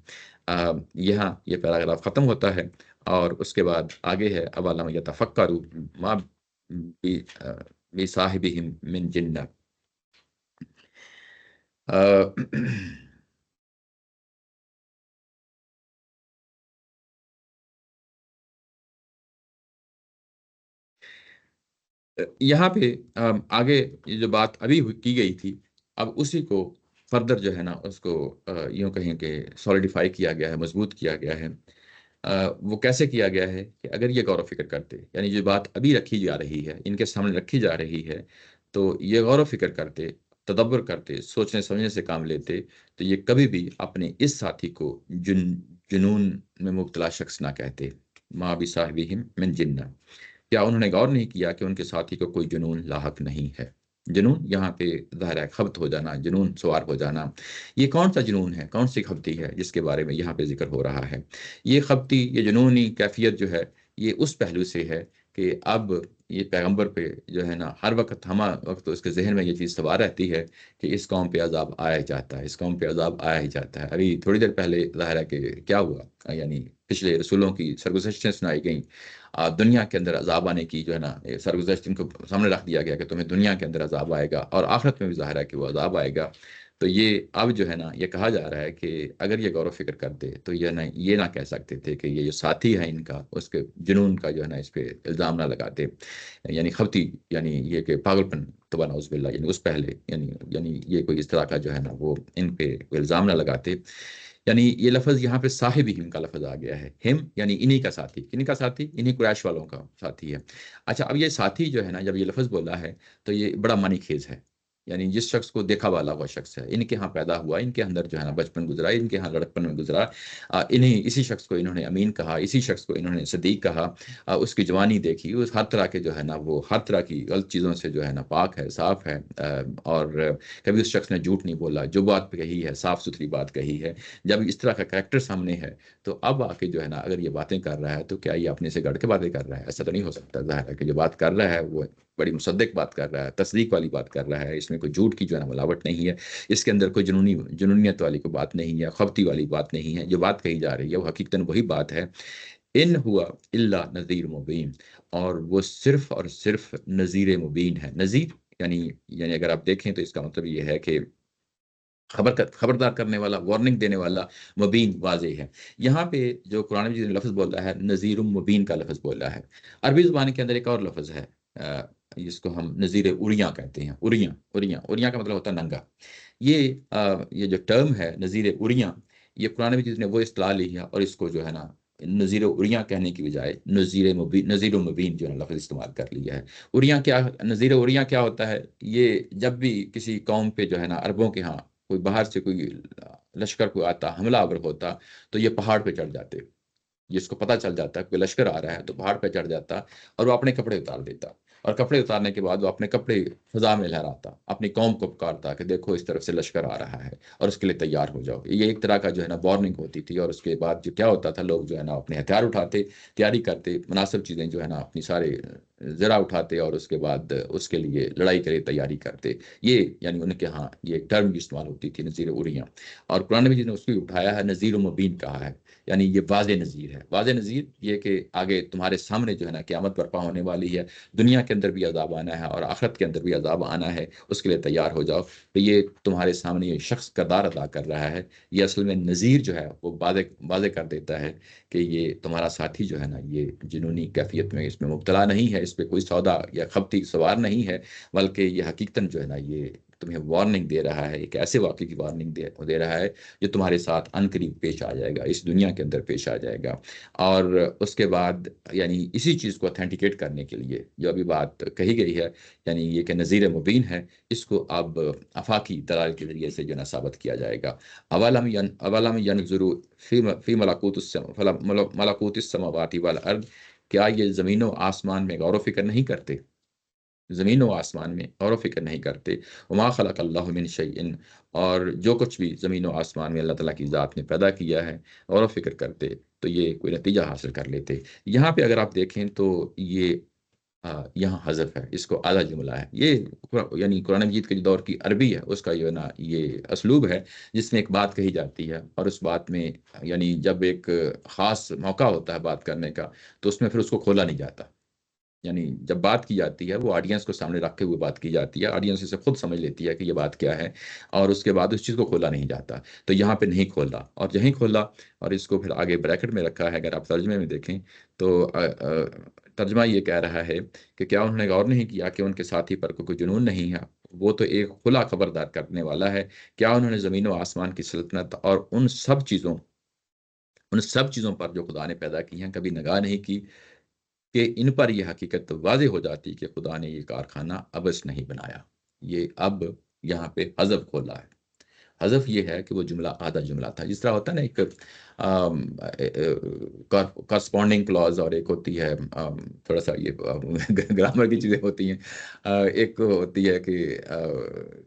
یہاں یہ پیراگراف ختم ہوتا ہے، اور اس کے بعد آگے ہے اولم یتفکروا ما بصاحبہم من جنہ. یہاں پہ آگے یہ جو بات ابھی کی گئی تھی، اب اسی کو فردر جو ہے نا اس کو یوں کہیں کہ سولیڈیفائی کیا گیا ہے، مضبوط کیا گیا ہے. وہ کیسے کیا گیا ہے کہ اگر یہ غور و فکر کرتے، یعنی جو بات ابھی رکھی جا رہی ہے، ان کے سامنے رکھی جا رہی ہے، تو یہ غور و فکر کرتے، تدبر کرتے، سوچنے سمجھنے سے کام لیتے، تو یہ کبھی بھی اپنے اس ساتھی کو جنون میں مبتلا شخص نہ کہتے. ما بصاحبہم من جنہ. کیا انہوں نے غور نہیں کیا کہ ان کے ساتھی کو کوئی جنون لاحق نہیں ہے؟ جنون یہاں پہ ظاہر ہے خبط ہو جانا، جنون سوار ہو جانا. یہ کون سا جنون ہے، کون سی خبتی ہے جس کے بارے میں یہاں پہ ذکر ہو رہا ہے؟ یہ خبتی، یہ جنونی کیفیت جو ہے، یہ اس پہلو سے ہے کہ اب یہ پیغمبر پہ جو ہے نا ہر وقت وقت اس کے ذہن میں یہ چیز سوار رہتی ہے کہ اس قوم پہ عذاب آیا ہی جاتا ہے، اس قوم پہ عذاب آیا ہی جاتا ہے. ابھی تھوڑی دیر پہلے ظاہر ہے کہ کیا ہوا، یعنی پچھلے رسولوں کی سرگزشتیں سنائی گئیں. دنیا کے اندر عذاب آنے کی جو ہے نا سرگزشت ان کو سامنے رکھ دیا گیا کہ تمہیں دنیا کے اندر عذاب آئے گا، اور آخرت میں بھی ظاہر ہے کہ وہ عذاب آئے گا. تو یہ اب جو ہے نا یہ کہا جا رہا ہے کہ اگر یہ غور و فکر کرتے تو یہ نہ کہہ سکتے تھے کہ یہ جو ساتھی ہے ان کا، اس کے جنون کا جو ہے نا اس پہ الزام نہ لگاتے. یعنی خبتی، یعنی یہ کہ پاگل پن، تو نعوذ باللہ، یعنی اس پہلے یعنی یہ کوئی اس طرح کا جو ہے نا وہ ان پہ الزام نہ لگاتے. یعنی یہ لفظ یہاں پہ صاحب ہم کا لفظ آ گیا ہے. ہم یعنی انہی کا ساتھی، انہی کا ساتھی، انہی قریش والوں کا ساتھی ہے. اچھا، اب یہ ساتھی جو ہے نا جب یہ لفظ بولا ہے تو یہ بڑا معنی خیز ہے. یعنی جس شخص کو دیکھا والا ہوا شخص ہے، ان کے ہاں پیدا ہوا، ان کے اندر جو ہے نا بچپن گزرا، ان کے ہاں لڑکپن میں گزرا، اسی شخص کو انہوں نے امین کہا، اسی شخص کو انہوں نے صدیق کہا. اس کی جوانی دیکھی، اس ہر طرح کے جو ہے نا وہ ہر طرح کی غلط چیزوں سے جو ہے نا پاک ہے، صاف ہے. اور کبھی اس شخص نے جھوٹ نہیں بولا، جو بات کہی ہے صاف ستھری بات کہی ہے. جب اس طرح کا کریکٹر سامنے ہے تو اب آ کے جو ہے نا اگر یہ باتیں کر رہا ہے تو کیا یہ اپنے سے گڑھ کے باتیں کر رہا ہے؟ ایسا تو نہیں ہو سکتا. ظاہر ہے کہ جو بات کر رہا ہے وہ بڑی مصدق بات کر رہا ہے، تصدیق والی بات کر رہا ہے. اس میں کوئی جھوٹ کی جو ہے نا ملاوٹ نہیں ہے، اس کے اندر کوئی جنونیت والی کوئی بات نہیں ہے، خبتی والی بات نہیں ہے. جو بات کہی جا رہی ہے وہ حقیقتاً وہی بات ہے. ان ہوا الا نذیر مبین، اور وہ صرف اور صرف نذیر مبین ہے. نذیر یعنی اگر آپ دیکھیں تو اس کا مطلب یہ ہے کہ خبردار کرنے والا، وارننگ دینے والا، مبین واضح ہے. یہاں پہ جو قرآن مجید نے لفظ بولا ہے، نذیر مبین کا لفظ بولا ہے. عربی زبان کے اندر ایک اور لفظ ہے جس کو ہم نذیر اریاں کہتے ہیں. اریاں کا مطلب ہوتا ہے ننگا. یہ جو ٹرم ہے نذیر اریاں، یہ قرآن مجید نے وہ اصطلاح لی ہے، اور اس کو جو ہے نا نذیر اریاں کہنے کی بجائے نذیر مبین جو ہے لفظ استعمال کر لیا ہے. نذیر اریاں کیا ہوتا ہے؟ یہ جب بھی کسی قوم پہ جو ہے نا عربوں کے ہاں کوئی باہر سے کوئی لشکر کوئی آتا، حملہ آور ہوتا، تو یہ پہاڑ پہ چڑھ جاتے. جس کو پتہ چل جاتا ہے کہ لشکر آ رہا ہے تو پہاڑ پہ چڑھ جاتا، اور وہ اپنے کپڑے اتار دیتا. اور کپڑے اتارنے کے بعد وہ اپنے کپڑے فضا میں لہراتا، اپنی قوم کو پکارتا کہ دیکھو اس طرف سے لشکر آ رہا ہے اور اس کے لیے تیار ہو جاؤ. یہ ایک طرح کا جو ہے نا وارننگ ہوتی تھی. اور اس کے بعد جو کیا ہوتا تھا، لوگ جو ہے نا اپنے ہتھیار اٹھاتے، تیاری کرتے، مناسب چیزیں جو ہے نا اپنی سارے زرہ اٹھاتے اور اس کے بعد اس کے لیے لڑائی کرے تیاری کرتے. یہ یعنی ان کے ہاں یہ ایک ٹرم استعمال ہوتی تھی، نذیر اریاں. اور قرآن مجید نے اس کو اٹھایا ہے، نذیر و مبین کہا ہے، یعنی یہ واضح نذیر ہے. واضح نذیر یہ کہ آگے تمہارے سامنے جو ہے نا قیامت برپا ہونے والی ہے، دنیا کے اندر بھی عذاب آنا ہے اور آخرت کے اندر بھی عذاب آنا ہے، اس کے لیے تیار ہو جاؤ. تو یہ تمہارے سامنے یہ شخص کردار ادا کر رہا ہے. یہ اصل میں نذیر جو ہے وہ واضح کر دیتا ہے کہ یہ تمہارا ساتھی جو ہے نا یہ جنونی کیفیت میں اس میں مبتلا نہیں ہے، اس پہ کوئی سودا یا خبتی سوار نہیں ہے، بلکہ یہ حقیقتاً جو ہے نا یہ تمہیں وارننگ دے رہا ہے، ایک ایسے واقعے کی وارننگ دے رہا ہے جو تمہارے ساتھ عنقریب پیش آ جائے گا، اس دنیا کے اندر پیش آ جائے گا. اور اس کے بعد یعنی اسی چیز کو اتھینٹیکیٹ کرنے کے لیے جو ابھی بات کہی گئی ہے، یعنی یہ کہ نذیر مبین ہے، اس کو اب آفاقی دلائل کے ذریعے سے جو ہے ثابت کیا جائے گا. اولم ینظروا فی ملکوت السماوات والارض، کیا یہ زمین و آسمان میں غور و فکر نہیں کرتے؟ زمین و آسمان میں غور و فکر نہیں کرتے. وما خلق اللہ من شیء، اور جو کچھ بھی زمین و آسمان میں اللہ تعالیٰ کی ذات نے پیدا کیا ہے غور و فکر کرتے تو یہ کوئی نتیجہ حاصل کر لیتے. یہاں پہ اگر آپ دیکھیں تو یہ یہاں حذف ہے، اس کو اعلیٰ جملہ ہے. یہ یعنی قرآن مجید کے جو دور کی عربی ہے اس کا جو ہے نا یہ اسلوب ہے جس میں ایک بات کہی جاتی ہے اور اس بات میں یعنی جب ایک خاص موقع ہوتا ہے بات کرنے کا تو اس میں پھر اس کو کھولا نہیں جاتا. یعنی جب بات کی جاتی ہے وہ آڈینس کو سامنے رکھ کے ہوئے بات کی جاتی ہے، آڈینس اسے خود سمجھ لیتی ہے کہ یہ بات کیا ہے، اور اس کے بعد اس چیز کو کھولا نہیں جاتا. تو یہاں پہ نہیں کھولا اور جہیں کھولا اور اس کو پھر آگے بریکٹ میں رکھا ہے. اگر آپ ترجمے میں دیکھیں تو ترجمہ یہ کہہ رہا ہے کہ کیا انہوں نے غور نہیں کیا کہ ان کے ساتھی پر کوئی جنون نہیں ہے، وہ تو ایک کھلا خبردار کرنے والا ہے. کیا انہوں نے زمین و آسمان کی سلطنت اور ان سب چیزوں پر جو خدا نے پیدا کی ہیں کبھی نگاہ نہیں کی کہ ان پر یہ حقیقت واضح ہو جاتی کہ خدا نے یہ کارخانہ ابس نہیں بنایا. یہ اب یہاں پہ حذف کھولا ہے. حذف یہ ہے کہ وہ جملہ آدھا جملہ تھا، جس طرح ہوتا ہے نا ایک کارسپونڈنگ کلاز اور ایک ہوتی ہے تھوڑا سا یہ گرامر کی چیزیں ہوتی ہیں. ایک ہوتی ہے کہ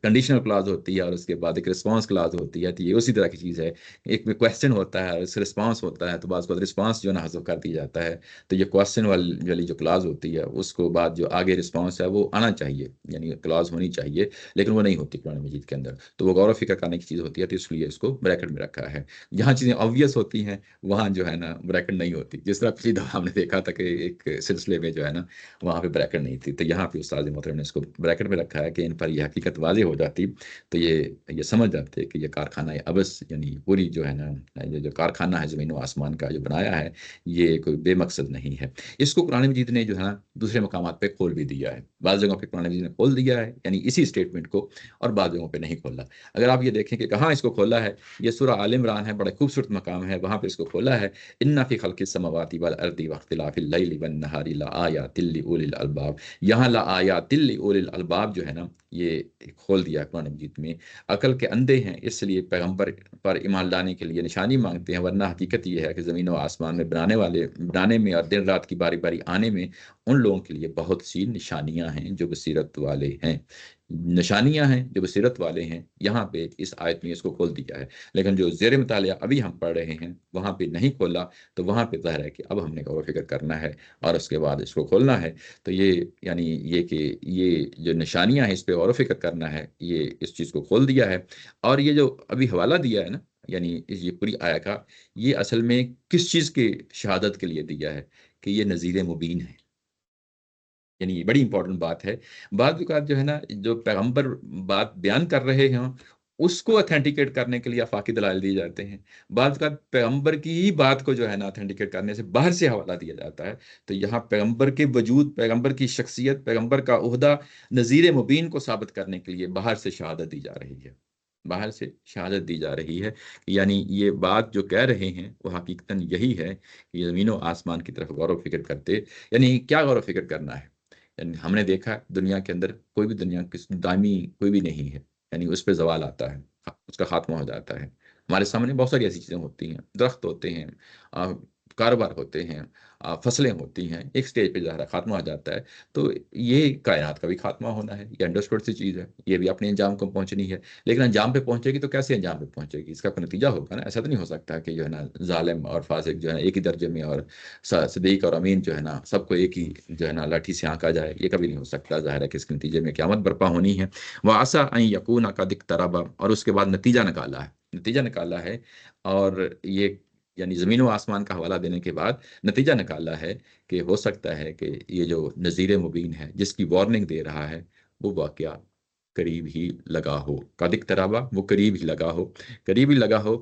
کنڈیشنل کلاز ہوتی ہے اور اس کے بعد ایک رسپانس کلاز ہوتی ہے. تو یہ اسی طرح کی چیز ہے، ایک میں کویسچن ہوتا ہے اور اس رسپانس ہوتا ہے، تو بعض بعد رسپانس جو ہے نا حذف کر دیا جاتا ہے. تو یہ کویسچن والی جو کلاز ہوتی ہے اس کو بعد جو آگے رسپانس ہے وہ آنا چاہیے، یعنی کلاز ہونی چاہیے، لیکن وہ نہیں ہوتی قرآن مجید کے اندر. تو وہ غور و فکر کرنے کی چیز ہوتی ہے، تو اس لیے اس کو بریکٹ میں رکھا ہے. جہاں چیزیں آبویس ہوتی ہیں وہاں جو ہے نا بریکٹ نہیں ہوتی. جس طرح پچھلی دفعہ ہم نے دیکھا تھا کہ ایک سلسلے میں جو ہے نا وہاں پہ بریکٹ نہیں تھی، تو یہاں پہ استاد محترم نے اس کو بریکٹ میں رکھا ہے کہ ان پر یہ حقیقت واضح ہو جاتی تو یہ سمجھ جاتے کہ یہ کارخانہ ابس یعنی پوری جو ہے نا یہ جو کارخانہ ہے زمین و آسمان کا جو بنایا ہے یہ کوئی بے مقصد نہیں ہے. اس کو قرآن مجید نے جو ہے نا دوسرے مقامات پہ کھول بھی دیا ہے. بعض جگہوں پہ قرآن مجید نے کھول دیا ہے یعنی اسی اسٹیٹمنٹ کو، اور بعض جگہوں پہ نہیں کھولا. اگر آپ یہ دیکھیں کہ کہاں اس کو کھولا ہے، یہ سورہ آل عمران ہے، بڑا خوبصورت مقام ہے، وہاں پہ اس کو کھولا ہے. ان فی خلق السماوات والارض واختلاف اللیل والنہار لآیات لأولی الالباب. یہاں لآیات لأولی الالباب جو ہے نا یہ کھول دیا قرآن مجید میں. عقل کے اندھے ہیں اس لیے پیغمبر پر ایمان لانے کے لیے نشانی مانگتے ہیں، ورنہ حقیقت یہ ہے کہ زمین و آسمان میں بنانے میں اور دن رات کی باری باری آنے میں ان لوگوں کے لیے بہت سی نشانیاں ہیں جو بصیرت والے ہیں. نشانیاں ہیں جو بصیرت والے ہیں، یہاں پہ اس آیت میں اس کو کھول دیا ہے. لیکن جو زیر مطالعہ ابھی ہم پڑھ رہے ہیں وہاں پہ نہیں کھولا، تو وہاں پہ ظاہر ہے کہ اب ہم نے غور و فکر کرنا ہے اور اس کے بعد اس کو کھولنا ہے. تو یہ یعنی یہ کہ یہ جو نشانیاں ہیں اس پہ غور و فکر کرنا ہے، یہ اس چیز کو کھول دیا ہے. اور یہ جو ابھی حوالہ دیا ہے نا یعنی یہ پوری آیا کا، یہ اصل میں کس چیز کی شہادت کے لیے دیا ہے کہ یہ نذیر مبین ہے. یعنی یہ بڑی امپورٹنٹ بات ہے. بعض اوقات جو ہے نا جو پیغمبر بات بیان کر رہے ہیں اس کو اتھینٹیکیٹ کرنے کے لیے آفاقی دلائل دیے جاتے ہیں. بعض اوقات پیغمبر کی ہی بات کو جو ہے نا اتھینٹیکیٹ کرنے سے باہر سے حوالہ دیا جاتا ہے. تو یہاں پیغمبر کے وجود، پیغمبر کی شخصیت، پیغمبر کا عہدہ نذیر مبین کو ثابت کرنے کے لیے باہر سے شہادت دی جا رہی ہے. باہر سے شہادت دی جا رہی ہے، یعنی یہ بات جو کہہ رہے ہیں وہ حقیقتاً یہی ہے کہ یہ زمین و آسمان کی طرف غور و فکر کرتے. یعنی کیا غور و فکر کرنا ہے؟ یعنی ہم نے دیکھا دنیا کے اندر کوئی بھی دنیا دائمی کوئی بھی نہیں ہے، یعنی اس پہ زوال آتا ہے، اس کا خاتمہ ہو جاتا ہے. ہمارے سامنے بہت ساری ایسی چیزیں ہوتی ہیں، درخت ہوتے ہیں، کاروبار ہوتے ہیں، فصلیں ہوتی ہیں، ایک سٹیج پہ ظاہر خاتمہ آ جاتا ہے، تو یہ کائنات کا بھی خاتمہ ہونا ہے، یہ انڈرسٹوڈ سی چیز ہے، یہ بھی اپنے انجام کو پہنچنی ہے، لیکن انجام پہ پہنچے گی تو کیسے انجام پہ پہنچے گی؟ اس کا کوئی نتیجہ ہوگا نا، ایسا تو نہیں ہو سکتا کہ جو ہے نا ظالم اور فاسق جو ہے نا ایک ہی درجے میں، اور صدیق اور امین جو ہے نا سب کو ایک ہی جو ہے نا لاٹھی سے آنکا جائے، یہ کبھی نہیں ہو سکتا۔ ظاہر ہے کہ اس کے نتیجے میں قیامت برپا ہونی ہے۔ وَعَسَىٰ أَن يَكُونَ قَدِ اقْتَرَبَ، اور اس کے بعد نتیجہ نکالا ہے، نتیجہ نکالا ہے، اور یہ یعنی زمین و آسمان کا حوالہ دینے کے بعد نتیجہ نکالا ہے کہ ہو سکتا ہے کہ یہ جو نذیر مبین ہے، جس کی وارننگ دے رہا ہے، وہ واقعہ قریب ہی لگا ہو۔ قد اقتربا، وہ قریب ہی لگا ہو، قریب ہی لگا ہو۔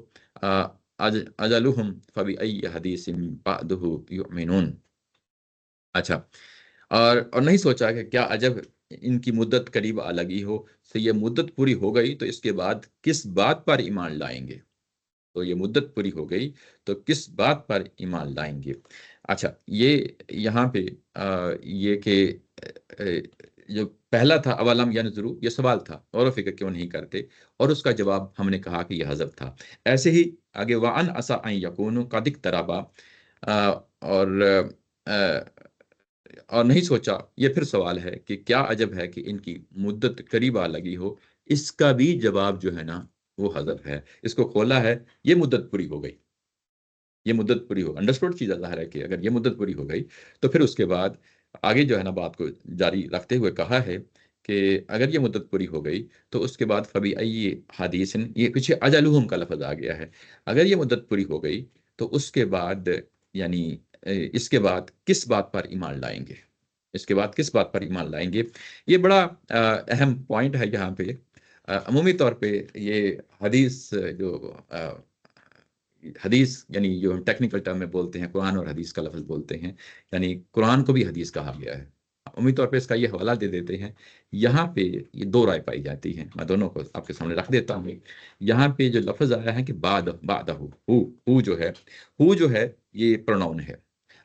اجلہم فبأی حدیث بعدہ یؤمنون۔ اچھا، اور نہیں سوچا کہ کیا عجب ان کی مدت قریب آ لگی ہو، تو یہ مدت پوری ہو گئی تو اس کے بعد کس بات پر ایمان لائیں گے؟ تو یہ مدت پوری ہو گئی تو کس بات پر ایمان لائیں گے؟ اچھا، یہ یہاں پہ یہ کہ آ، جو پہلا تھا اولم ینظروا، یہ سوال تھا، غور و فکر کیوں نہیں کرتے، اور اس کا جواب ہم نے کہا کہ یہ حذف تھا۔ ایسے ہی آگے وَأَنْ عَسَىٰ أَن يَكُونُوا قَدِ اقْتَرَبَا، اور اور نہیں سوچا، یہ پھر سوال ہے کہ کیا عجب ہے کہ ان کی مدت قریب آ لگی ہو، اس کا بھی جواب جو ہے نا وہ حذف ہے۔ اس کو کھولا ہے، یہ مدت پوری ہو گئی، یہ مدت پوری ہو، انڈرسٹوڈ چیز ظاہر ہے کہ اگر یہ مدت پوری ہو گئی تو پھر اس کے بعد آگے جو ہے نا بات کو جاری رکھتے ہوئے کہا ہے کہ اگر یہ مدت پوری ہو گئی تو اس کے بعد فبی ای حدیث، یہ پیچھے اجلہم کا لفظ آ گیا ہے، اگر یہ مدت پوری ہو گئی تو اس کے بعد یعنی اس کے بعد کس بات پر ایمان لائیں گے؟ اس کے بعد کس بات پر ایمان لائیں گے؟ یہ بڑا اہم پوائنٹ ہے یہاں پہ۔ عمومی طور پہ یہ حدیث جو حدیث یعنی جو ٹیکنیکل ٹرم میں بولتے ہیں، قرآن اور حدیث کا لفظ بولتے ہیں، یعنی قرآن کو بھی حدیث کہا گیا ہے، عمومی طور پہ اس کا یہ حوالہ دے دیتے ہیں۔ یہاں پہ یہ دو رائے پائی جاتی ہیں، میں دونوں کو آپ کے سامنے رکھ دیتا ہوں۔ یہاں پہ جو لفظ آیا ہے کہ بعدہ ہو جو ہے یہ پروناؤن ہے۔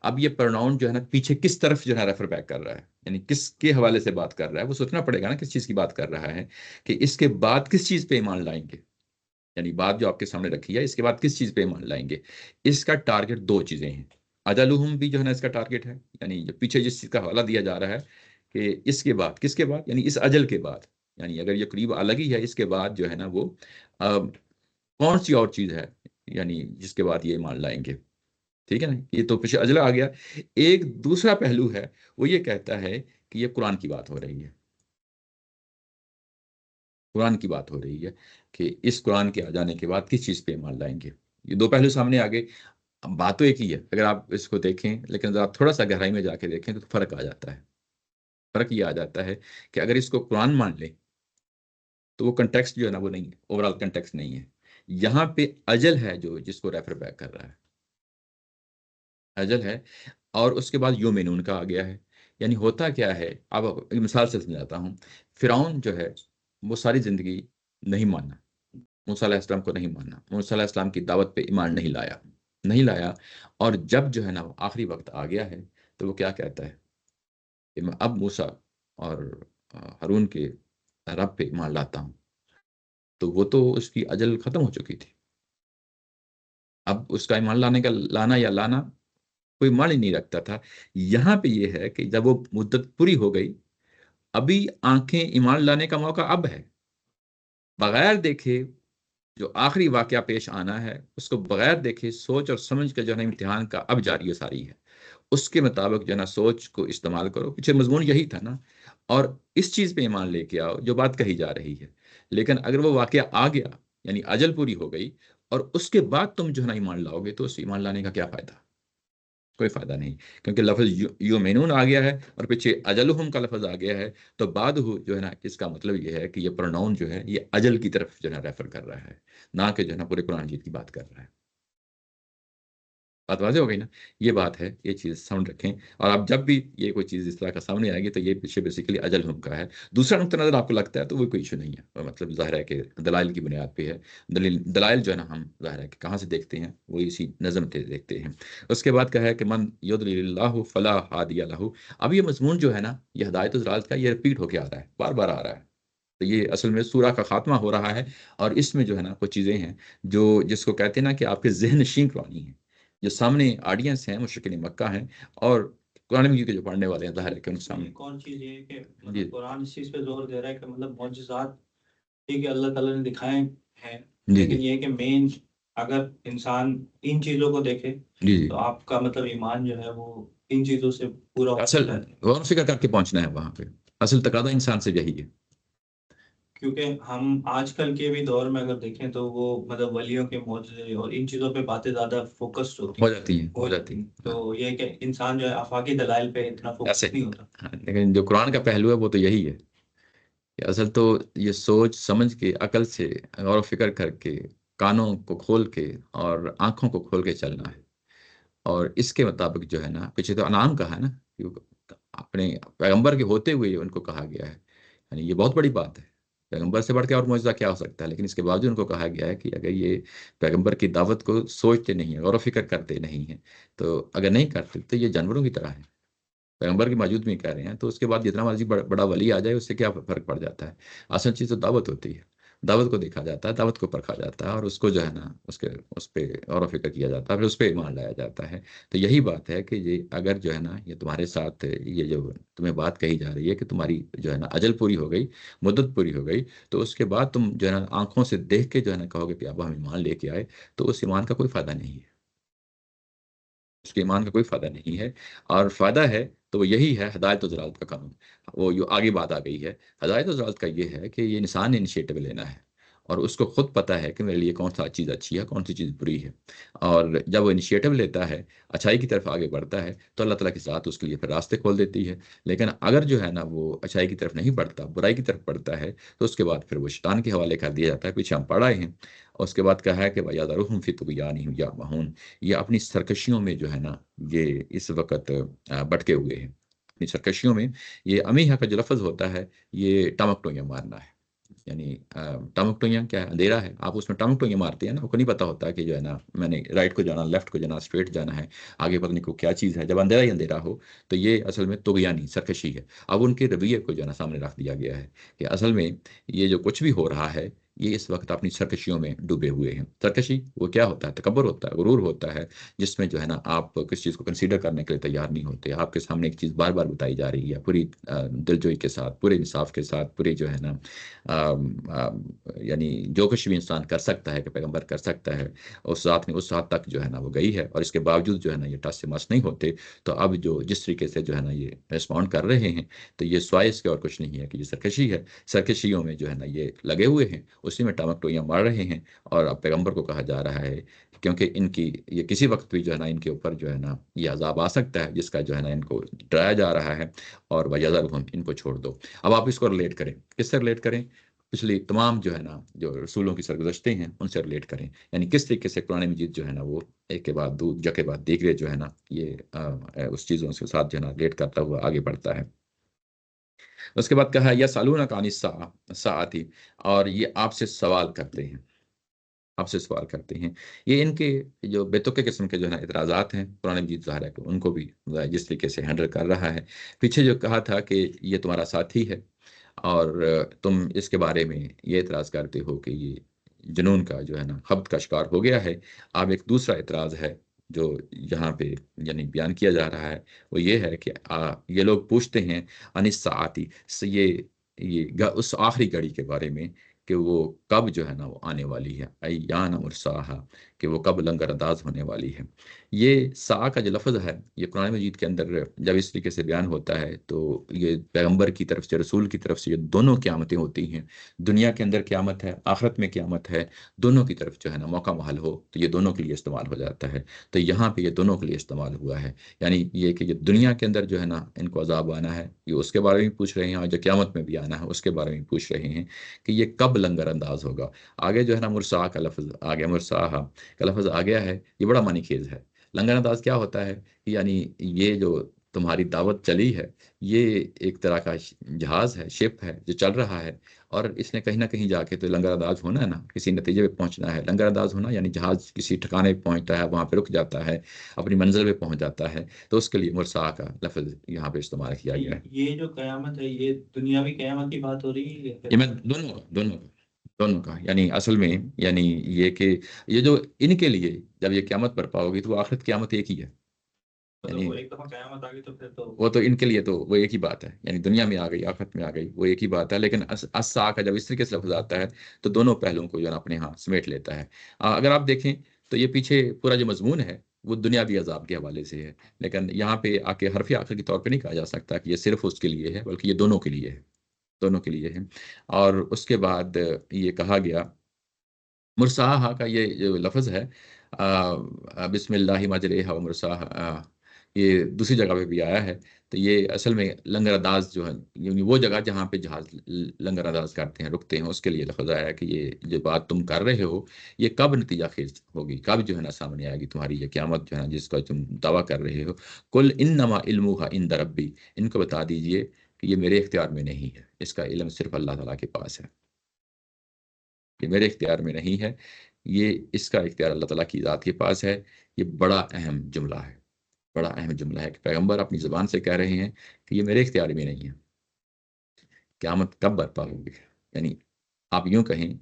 اب یہ پروناؤن جو ہے نا پیچھے کس طرف جو ہے ریفر بیک کر رہا ہے، یعنی کس کے حوالے سے بات کر رہا ہے، وہ سوچنا پڑے گا نا کس چیز کی بات کر رہا ہے، کہ اس کے بعد کس چیز پہ ایمان لائیں گے، یعنی بات جو آپ کے سامنے رکھی ہے اس کے بعد کس چیز پہ ایمان لائیں گے۔ اس کا ٹارگٹ دو چیزیں ہیں، اجلہم بھی جو ہے نا اس کا ٹارگٹ ہے، یعنی جو پیچھے جس چیز کا حوالہ دیا جا رہا ہے کہ اس کے بعد، کس کے بعد، یعنی اس اجل کے بعد، یعنی اگر یہ قریب الگ ہی ہے، اس کے بعد جو ہے نا وہ کون سی اور چیز ہے یعنی جس کے بعد یہ ایمان لائیں گے، ٹھیک ہے نا، یہ تو پیچھے اجلا آ گیا۔ ایک دوسرا پہلو ہے، وہ یہ کہتا ہے کہ یہ قرآن کی بات ہو رہی ہے، قرآن کی بات ہو رہی ہے کہ اس قرآن کے آ جانے کے بعد کس چیز پہ ایمان لائیں گے۔ یہ دو پہلو سامنے آگے، بات تو ایک ہی ہے اگر آپ اس کو دیکھیں، لیکن اگر آپ تھوڑا سا گہرائی میں جا کے دیکھیں تو فرق آ جاتا ہے۔ فرق یہ آ جاتا ہے کہ اگر اس کو قرآن مان لیں تو وہ کنٹیکسٹ جو ہے نا وہ نہیں ہے، اوور آل کنٹیکسٹ نہیں ہے۔ یہاں پہ اجل ہے جو جس کو ریفر بیک کر رہا ہے، اجل ہے، اور اس کے بعد یومنون کا آ گیا ہے۔ یعنی ہوتا کیا ہے، اب ایک مثال سے سمجھاتا ہوں۔ فرعون جو ہے وہ ساری زندگی نہیں مانا، موسیٰ علیہ السلام کو نہیں مانا، موسیٰ علیہ السلام کی دعوت پہ ایمان نہیں لایا، اور جب جو ہے نا وہ آخری وقت آ گیا ہے تو وہ کیا کہتا ہے کہ میں اب موسیٰ اور ہارون کے رب پہ ایمان لاتا ہوں، تو وہ تو اس کی اجل ختم ہو چکی تھی، اب اس کا ایمان لانے کا لانا کوئی مان ہی نہیں رکھتا تھا۔ یہاں پہ یہ ہے کہ جب وہ مدت پوری ہو گئی، ابھی آنکھیں ایمان لانے کا موقع اب ہے، بغیر دیکھے جو آخری واقعہ پیش آنا ہے اس کو بغیر دیکھے سوچ اور سمجھ کے جو ہے نا امتحان کا اب جاری و ساری ہے، اس کے مطابق جو ہے نا سوچ کو استعمال کرو۔ پیچھے مضمون یہی تھا نا، اور اس چیز پہ ایمان لے کے آؤ جو بات کہی جا رہی ہے۔ لیکن اگر وہ واقعہ آ گیا، یعنی اجل پوری ہو گئی، اور اس کے بعد تم جو ہے نا ایمان لاؤ گے، تو اس ایمان لانے کا کیا فائدہ؟ کوئی فائدہ نہیں، کیونکہ لفظ یومنون آ گیا ہے اور پیچھے اجلہم کا لفظ آ گیا ہے، تو بعد ہو جو ہے نا اس کا مطلب یہ ہے کہ یہ پروناؤن جو ہے یہ اجل کی طرف جو ہے نا ریفر کر رہا ہے، نہ کہ جو ہے نا پورے قرآن مجید کی بات کر رہا ہے۔ بات واضح ہو گئی نا؟ یہ بات ہے، یہ چیز سمجھ رکھیں، اور اب جب بھی یہ کوئی چیز اس طرح کا سامنے آئے گی تو یہ پیچھے بیسیکلی اجلہم کا ہے۔ دوسرا نقطہ نظر آپ کو لگتا ہے تو وہ کوئی ایشو نہیں ہے، مطلب ظاہر ہے کہ دلائل کی بنیاد پہ ہے، دلائل جو ہے نا ہم ظاہر ہے کہ کہاں سے دیکھتے ہیں، وہ اسی نظم سے دیکھتے ہیں۔ اس کے بعد کہا ہے کہ من یضلل اللہ فلا ہادی لہ۔ اب یہ مضمون جو ہے نا یہ ہدایت و ضلالت کا، یہ رپیٹ ہو کے آ رہا ہے، بار بار آ رہا ہے، تو یہ اصل میں سورہ کا خاتمہ ہو رہا ہے، اور اس میں جو ہے نا کچھ چیزیں ہیں جو جس کو کہتے ہیں نا کہ آپ کے ذہن نشین کرانی ہیں، جو سامنے آڈینس ہیں مشرکین مکہ ہیں، اور قرآن مجید کے جو پڑھنے والے ہیں، ظاہر ہے کہ ان کے سامنے. ایک اور چیز یہ ہے کہ جی مطلب قرآن اس چیز پہ زور دے رہا ہے کہ مطلب معجزات ٹھیک ہے اللہ تعالیٰ نے دکھائے ہیں، جی لیکن جی یہ ہے کہ مین اگر انسان ان چیزوں کو دیکھے جی جی تو آپ کا مطلب ایمان جو ہے وہ ان چیزوں سے پورا ہو اصل سکتا ہے. غور و فکر کر کے پہنچنا ہے وہاں پہ. اصل تقاضا انسان سے یہی ہے. کیونکہ ہم آج کل کے بھی دور میں اگر دیکھیں تو وہ مطلب ولیوں کے معجزے اور ان چیزوں پہ باتیں زیادہ فوکس ہوتی ہو ہیں جاتی ہیں، ہو جاتی ہیں. تو یہ ہے کہ انسان جو ہے آفاقی دلائل پہ اتنا ایسے فوکس نہیں ہوتا. ہاں، لیکن جو قرآن کا پہلو ہے وہ تو یہی ہے کہ اصل تو یہ سوچ سمجھ کے، عقل سے غور و فکر کر کے، کانوں کو کھول کے اور آنکھوں کو کھول کے چلنا ہے. اور اس کے مطابق جو ہے نا، پیچھے تو انعام کہا ہے نا، کہ اپنے پیغمبر کے ہوتے ہوئے ان کو کہا گیا ہے. یعنی یہ بہت بڑی بات ہے. پیغمبر سے بڑھ کے اور معجزہ کیا ہو سکتا ہے؟ لیکن اس کے باوجود ان کو کہا گیا ہے کہ اگر یہ پیغمبر کی دعوت کو سوچتے نہیں ہیں، غور و فکر کرتے نہیں ہیں، تو اگر نہیں کرتے تو یہ جانوروں کی طرح ہے. پیغمبر کی موجود میں کہہ رہے ہیں، تو اس کے بعد جتنا مرضی بڑا ولی آ جائے اس سے کیا فرق پڑ جاتا ہے؟ اصل چیز تو دعوت ہوتی ہے. دعوت کو دیکھا جاتا ہے، دعوت کو پرکھا جاتا ہے، اور اس کو جو ہے نا اس پہ غور و فکر کیا جاتا ہے، پھر اس پہ ایمان لایا جاتا ہے. تو یہی بات ہے کہ یہ اگر جو ہے نا یہ تمہارے ساتھ یہ جو تمہیں بات کہی جا رہی ہے کہ تمہاری جو ہے نا اجل پوری ہو گئی، مدت پوری ہو گئی، تو اس کے بعد تم جو ہے نا آنکھوں سے دیکھ کے جو ہے نا کہو گے کہ اب ہم ایمان لے کے آئے، تو اس ایمان کا کوئی فائدہ نہیں ہے. اس کے ایمان کا کوئی فائدہ نہیں ہے. اور فائدہ ہے تو وہ یہی ہے ہدایت و ضلالت کا قانون. وہ جو آگے بات آ گئی ہے، ہدایت و ضلالت کا یہ ہے کہ یہ انسان نے انیشیٹو لینا ہے، اور اس کو خود پتہ ہے کہ میرے لیے کون سا چیز اچھی ہے، کون سی چیز بری ہے. اور جب وہ انیشیٹو لیتا ہے، اچھائی کی طرف آگے بڑھتا ہے، تو اللہ تعالیٰ کی ذات اس کے لیے پھر راستے کھول دیتی ہے. لیکن اگر جو ہے نا وہ اچھائی کی طرف نہیں بڑھتا، برائی کی طرف بڑھتا ہے، تو اس کے بعد پھر وہ شیطان کے حوالے کر دیا جاتا ہے. پیچھے ہم پڑھ آئے ہیں. اور اس کے بعد کہا ہے کہ وَيَذَرُهُمْ فِي طُغْيَانِهِمْ يَعْمَهُونَ. یہ اپنی سرکشیوں میں جو ہے نا یہ اس وقت بٹکے ہوئے ہیں. اپنی سرکشیوں میں، یہ امیہ کا جو لفظ ہوتا ہے یہ ٹمک ٹوئیاں مارنا ہے. یعنی ٹمک ٹوئیاں کیا ہے؟ اندھیرا ہے، آپ اس میں ٹمک ٹوئیاں مارتے ہیں نا، وہ کو نہیں پتا ہوتا کہ جو ہے نا میں نے رائٹ کو جانا، لیفٹ کو جانا، اسٹریٹ جانا ہے، آگے پتہ نہیں کو کیا چیز ہے. جب اندھیرا ہی اندھیرا ہو تو یہ اصل میں طغیانی سرکشی ہے. اب ان کے رویے کو جو ہے نا سامنے رکھ دیا گیا ہے کہ اصل میں یہ جو کچھ بھی ہو رہا ہے یہ اس وقت اپنی سرکشیوں میں ڈوبے ہوئے ہیں. سرکشی وہ کیا ہوتا ہے؟ تکبر ہوتا ہے، غرور ہوتا ہے، جس میں جو ہے نا آپ کس چیز کو کنسیڈر کرنے کے لیے تیار نہیں ہوتے. آپ کے سامنے ایک چیز بار بار بتائی جا رہی ہے پوری دلجوئی کے ساتھ، پورے انصاف کے ساتھ، پورے جو ہے نا یعنی جو کچھ بھی انسان کر سکتا ہے کہ پیغمبر کر سکتا ہے، اس ذات نے اس حد تک جو ہے نا وہ گئی ہے. اور اس کے باوجود جو ہے نا یہ ٹس سے مس نہیں ہوتے. تو اب جو جس طریقے سے جو ہے نا یہ ریسپونڈ کر رہے ہیں، تو یہ سوائس کے اور کچھ نہیں ہے کہ یہ سرکشی ہے. سرکشیوں میں جو ہے نا یہ لگے ہوئے ہیں، اسی میں ٹامک ٹوئیاں مار رہے ہیں. اور اب پیغمبر کو کہا جا رہا ہے کیونکہ ان کی یہ کسی وقت بھی جو ہے نا ان کے اوپر جو ہے نا یہ عذاب آ سکتا ہے، جس کا جو ہے نا ان کو ڈرایا جا رہا ہے. اور وَيَذَرُهُمْ، ان کو چھوڑ دو. اب آپ اس کو ریلیٹ کریں، کس سے ریلیٹ کریں؟ پچھلی تمام جو ہے نا جو رسولوں کی سرگزشتیں ہیں ان سے ریلیٹ کریں. یعنی کس طریقے سے قرآن مجید جو ہے نا وہ ایک کے بعد دوسرے کے بعد دیگرے جو ہے نا یہ اس چیزوں کے ساتھ جو ہے نا ریلیٹ کرتا ہوا آگے بڑھتا ہے. اس کے بعد کہا یسألونک عن الساعۃ، اور یہ آپ سے سوال کرتے ہیں، آپ سے سوال کرتے ہیں. یہ ان کے جو بے تکے قسم کے جو ہے نا اعتراضات ہیں، قرآن مجید ظاہر ہے کہ ان کو بھی جس طریقے سے ہینڈل کر رہا ہے. پیچھے جو کہا تھا کہ یہ تمہارا ساتھی ہے، اور تم اس کے بارے میں یہ اعتراض کرتے ہو کہ یہ جنون کا جو ہے نا خبط کا شکار ہو گیا ہے. اب ایک دوسرا اعتراض ہے جو یہاں پہ یعنی بیان کیا جا رہا ہے، وہ یہ ہے کہ یہ لوگ پوچھتے ہیں عن الساعۃ، یہ اس آخری گھڑی کے بارے میں کہ وہ کب جو ہے نا وہ آنے والی ہے، ایان مرساہا، کہ وہ کب لنگر انداز ہونے والی ہے. یہ سا کا جو لفظ ہے یہ قرآن مجید کے اندر جب اس طریقے سے بیان ہوتا ہے تو یہ پیغمبر کی طرف سے، رسول کی طرف سے، یہ دونوں قیامتیں ہوتی ہیں. دنیا کے اندر قیامت ہے، آخرت میں قیامت ہے. دونوں کی طرف جو ہے نا موقع محل ہو تو یہ دونوں کے لیے استعمال ہو جاتا ہے. تو یہاں پہ یہ دونوں کے لیے استعمال ہوا ہے. یعنی یہ کہ یہ دنیا کے اندر جو ہے نا ان کو عذاب آنا ہے، یہ اس کے بارے میں پوچھ رہے ہیں، اور جو قیامت میں بھی آنا ہے اس کے بارے میں پوچھ رہے ہیں کہ یہ کب لنگر انداز ہوگا. آگے جو ہے نا مرسا کا لفظ آ گیا، مرسا کا لفظ آ گیا ہے. یہ بڑا معنی خیز ہے. لنگر انداز کیا ہوتا ہے؟ یعنی یہ جو تمہاری دعوت چلی ہے یہ ایک طرح کا جہاز ہے، شپ ہے جو چل رہا ہے، اور اس نے کہیں نہ کہیں جا کے تو لنگر انداز ہونا ہے نا، کسی نتیجے پہ پہنچنا ہے. لنگر انداز ہونا یعنی جہاز کسی ٹھکانے پہ پہنچتا ہے، وہاں پہ رک جاتا ہے، اپنی منزل پہ پہنچ جاتا ہے. تو اس کے لیے مرسا کا لفظ یہاں پہ استعمال کیا گیا ہے. یہ جو قیامت ہے یہ دنیاوی قیامت کی بات ہو رہی ہے یہ میں دونوں کا دونوں کا، یعنی اصل میں یعنی یہ کہ یہ جو ان کے لیے جب یہ قیامت برپا ہوگی تو وہ آخرت قیامت ایک ہی ہے، مطلب یعنی وہ ایک دفعہ قیامت آ گئی تو پھر تو وہ تو ان کے لیے تو وہ ایک ہی بات ہے، یعنی دنیا میں آ گئی آخرت میں آ گئی وہ ایک ہی بات ہے، لیکن اسا کا جب اس طریقے سے لفظ آتا ہے تو دونوں پہلوؤں کو جو ہے نا اپنے ہاں سمیٹ لیتا ہے۔ اگر آپ دیکھیں تو یہ پیچھے پورا جو مضمون ہے وہ دنیاوی عذاب کے حوالے سے ہے، لیکن یہاں پہ آ کے حرف آخر کے طور پہ نہیں کہا جا سکتا کہ یہ صرف اس کے لیے ہے، بلکہ یہ دونوں کے لیے ہے، دونوں کے لیے ہے۔ اور اس کے بعد یہ کہا گیا مرساہا کا یہ جو لفظ ہے بسم اللہ مجریہا و مرساہا، یہ دوسری جگہ پہ بھی آیا ہے، تو یہ اصل میں لنگر انداز جو ہے، یعنی وہ جگہ جہاں پہ جہاز لنگر انداز کرتے ہیں رکتے ہیں، اس کے لیے لفظ آیا ہے کہ یہ جو بات تم کر رہے ہو یہ کب نتیجہ خیز ہوگی، کب جو ہے نا سامنے آئے گی تمہاری یہ قیامت جو ہے نا جس کا تم دعویٰ کر رہے ہو۔ کل انما علمھا عند ربی، ان کو بتا دیجئے کہ یہ میرے اختیار میں نہیں ہے، اس کا علم صرف اللہ تعالیٰ کے پاس ہے، یہ میرے اختیار میں نہیں ہے، یہ اس کا اختیار اللہ تعالیٰ کی ذات کے پاس ہے۔ یہ بڑا اہم جملہ ہے، بڑا اہم جملہ ہے کہ پیغمبر اپنی زبان سے کہہ رہے ہیں کہ یہ میرے اختیار میں نہیں ہے، قیامت کب برپا ہوگی۔ یعنی آپ یوں کہیں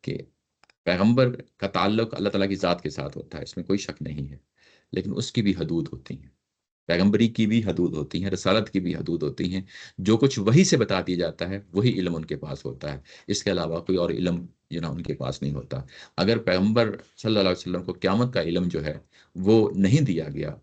کہ پیغمبر کا تعلق اللہ تعالیٰ کی ذات کے ساتھ ہوتا ہے، اس میں کوئی شک نہیں ہے، لیکن اس کی بھی حدود ہوتی ہیں، پیغمبری کی بھی حدود ہوتی ہیں، رسالت کی بھی حدود ہوتی ہیں، جو کچھ وہی سے بتا دیا جاتا ہے وہی علم ان کے پاس ہوتا ہے، اس کے علاوہ کوئی اور علم جو نا ان کے پاس نہیں ہوتا۔ اگر پیغمبر صلی اللہ علیہ وسلم کو قیامت کا علم جو ہے وہ نہیں دیا گیا،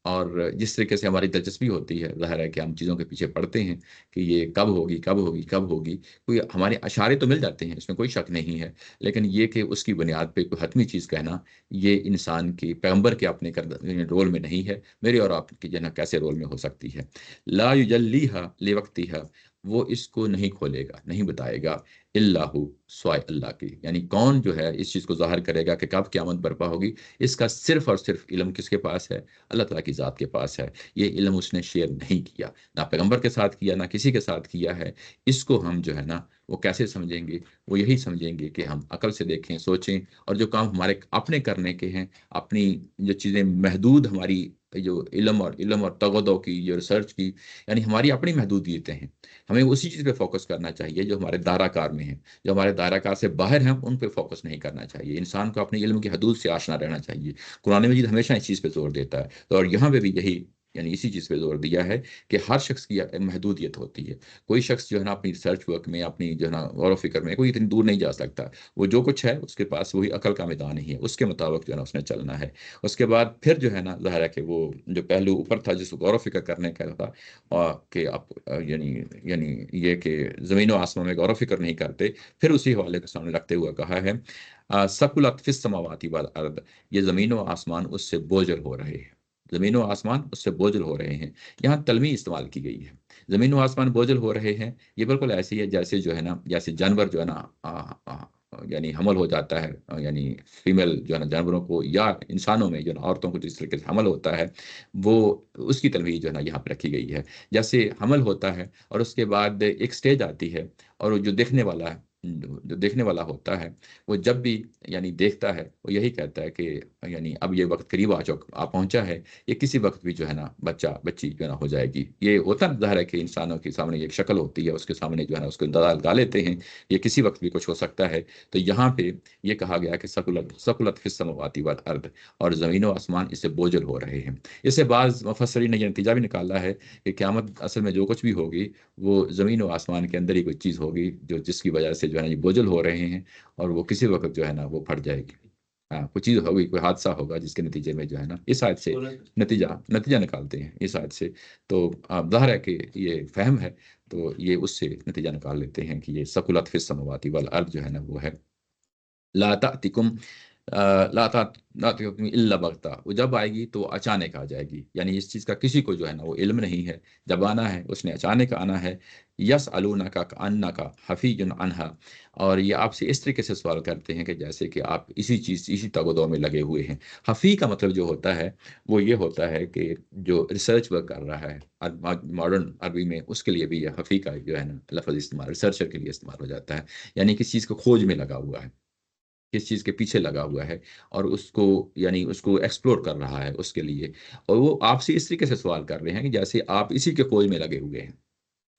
اور جس طریقے سے ہماری دلچسپی ہوتی ہے، ظاہر ہے کہ ہم چیزوں کے پیچھے پڑتے ہیں کہ یہ کب ہوگی کب ہوگی کب ہوگی، کوئی ہمارے اشارے تو مل جاتے ہیں، اس میں کوئی شک نہیں ہے، لیکن یہ کہ اس کی بنیاد پہ کوئی حتمی چیز کہنا یہ انسان کی پیغمبر کے اپنے رول میں نہیں ہے، میرے اور آپ کی جنہ کیسے رول میں ہو سکتی ہے۔ لا یجلیھا لوقتھا، وہ اس کو نہیں کھولے گا، نہیں بتائے گا، اللہ سوائے اللہ کی، یعنی کون جو ہے اس چیز کو ظاہر کرے گا کہ کب قیامت برپا ہوگی، اس کا صرف اور صرف علم کس کے پاس ہے؟ اللہ تعالیٰ کی ذات کے پاس ہے۔ یہ علم اس نے شیئر نہیں کیا، نہ پیغمبر کے ساتھ کیا، نہ کسی کے ساتھ کیا ہے۔ اس کو ہم جو ہے نا وہ کیسے سمجھیں گے؟ وہ یہی سمجھیں گے کہ ہم عقل سے دیکھیں، سوچیں، اور جو کام ہمارے اپنے کرنے کے ہیں، اپنی جو چیزیں محدود ہماری جو علم اور تغدو کی جو ریسرچ کی، یعنی ہماری اپنی محدودیتیں ہیں، ہمیں اسی چیز پہ فوکس کرنا چاہیے جو ہمارے دائرہ کار میں ہیں، جو ہمارے دائرہ کار سے باہر ہیں ان پہ فوکس نہیں کرنا چاہیے۔ انسان کو اپنے علم کی حدود سے آشنا رہنا چاہیے، قرآن مجید ہمیشہ اس چیز پہ زور دیتا ہے، اور یہاں پہ بھی یہی یعنی اسی چیز پہ زور دیا ہے کہ ہر شخص کی محدودیت ہوتی ہے، کوئی شخص جو ہے نا اپنی ریسرچ ورک میں، اپنی جو ہے نا غور و فکر میں کوئی اتنی دور نہیں جا سکتا، وہ جو کچھ ہے اس کے پاس وہی عقل کا میدان ہی ہے، اس کے مطابق جو ہے نا اس نے چلنا ہے۔ اس کے بعد پھر جو ہے نا ظاہر ہے کہ وہ جو پہلو اوپر تھا جس کو غور و فکر کرنے کا تھا، کہ آپ یعنی یہ کہ زمین و آسمان میں غور و فکر نہیں کرتے، پھر اسی حوالے کو سامنے رکھتے ہوا کہا ہے ثقلت فی السماوات والارض، یہ زمین و آسمان اس سے بوجھل ہو رہے ہیں، زمین و آسمان اس سے بوجھل ہو رہے ہیں، یہاں تلمی استعمال کی گئی ہے، زمین و آسمان بوجھل ہو رہے ہیں، یہ بالکل ایسے ہی ہے جیسے جو ہے نا جیسے جانور جو ہے نا یعنی حمل ہو جاتا ہے، یعنی فیمیل جو ہے نا جانوروں کو یا انسانوں میں جو ہے نا عورتوں کو جس طریقے سے حمل ہوتا ہے، وہ اس کی تلویح جو ہے نا یہاں پہ رکھی گئی ہے، جیسے حمل ہوتا ہے اور اس کے بعد ایک سٹیج آتی ہے، اور جو دیکھنے والا ہوتا ہے وہ جب بھی یعنی دیکھتا ہے وہ یہی کہتا ہے کہ یعنی اب یہ وقت قریب آ پہنچا ہے، یہ کسی وقت بھی جو ہے نا بچی جو ہے نا ہو جائے گی، یہ ہوتا نا ظاہر ہے کہ انسانوں کے سامنے ایک شکل ہوتی ہے، اس کے سامنے جو ہے نا اس کو لگا لیتے ہیں، یہ کسی وقت بھی کچھ ہو سکتا ہے۔ تو یہاں پہ یہ کہا گیا کہ ثقلت فی السماوات والارض، اور زمین و آسمان اس سے بوجھل ہو رہے ہیں۔ اس سے بعض مفسرین نے یہ نتیجہ بھی نکالا ہے کہ قیامت اصل میں جو کچھ بھی ہوگی وہ زمین و آسمان کے اندر ہی کوئی چیز ہوگی جو جس کی وجہ سے جو ہے نا یہ بوجھل ہو رہے ہیں، اور وہ کسی وقت جو ہے نا وہ پھٹ جائے گی، ہاں کوئی چیز ہوگی، کوئی حادثہ ہوگا جس کے نتیجے میں جو ہے نا اس آیت سے نتیجہ نکالتے ہیں، اس آیت سے تو ظاہر ہے کہ یہ فہم ہے، تو یہ اس سے نتیجہ نکال لیتے ہیں کہ یہ ثقلت فی السماوات والارض جو ہے نا وہ ہے لا تأتکم لا تأتکم الا بغتہ، وہ جب آئے گی تو اچانک آ جائے گی، یعنی اس چیز کا کسی کو جو ہے نا وہ علم نہیں ہے، جب آنا ہے اس نے اچانک آنا ہے۔ یسألونک کأنک حفی عنہا، اور یہ آپ سے اس طریقے سے سوال کرتے ہیں کہ جیسے کہ آپ اسی تگ و دو میں لگے ہوئے ہیں۔ حفی کا مطلب جو ہوتا ہے وہ یہ ہوتا ہے کہ جو ریسرچ ورک کر رہا ہے، ماڈرن عربی میں اس کے لیے بھی یہ حفی کا جو ہے نا لفظ استعمال ریسرچر کے لیے استعمال ہو جاتا ہے، یعنی کسی چیز کو کھوج میں لگا ہوا ہے، کس چیز کے پیچھے لگا ہوا ہے، اور اس کو یعنی اس کو ایکسپلور کر رہا ہے اس کے لیے، اور وہ آپ سے اس طریقے سے سوال کر رہے ہیں کہ جیسے آپ اسی کے کھوج میں لگے ہوئے ہیں،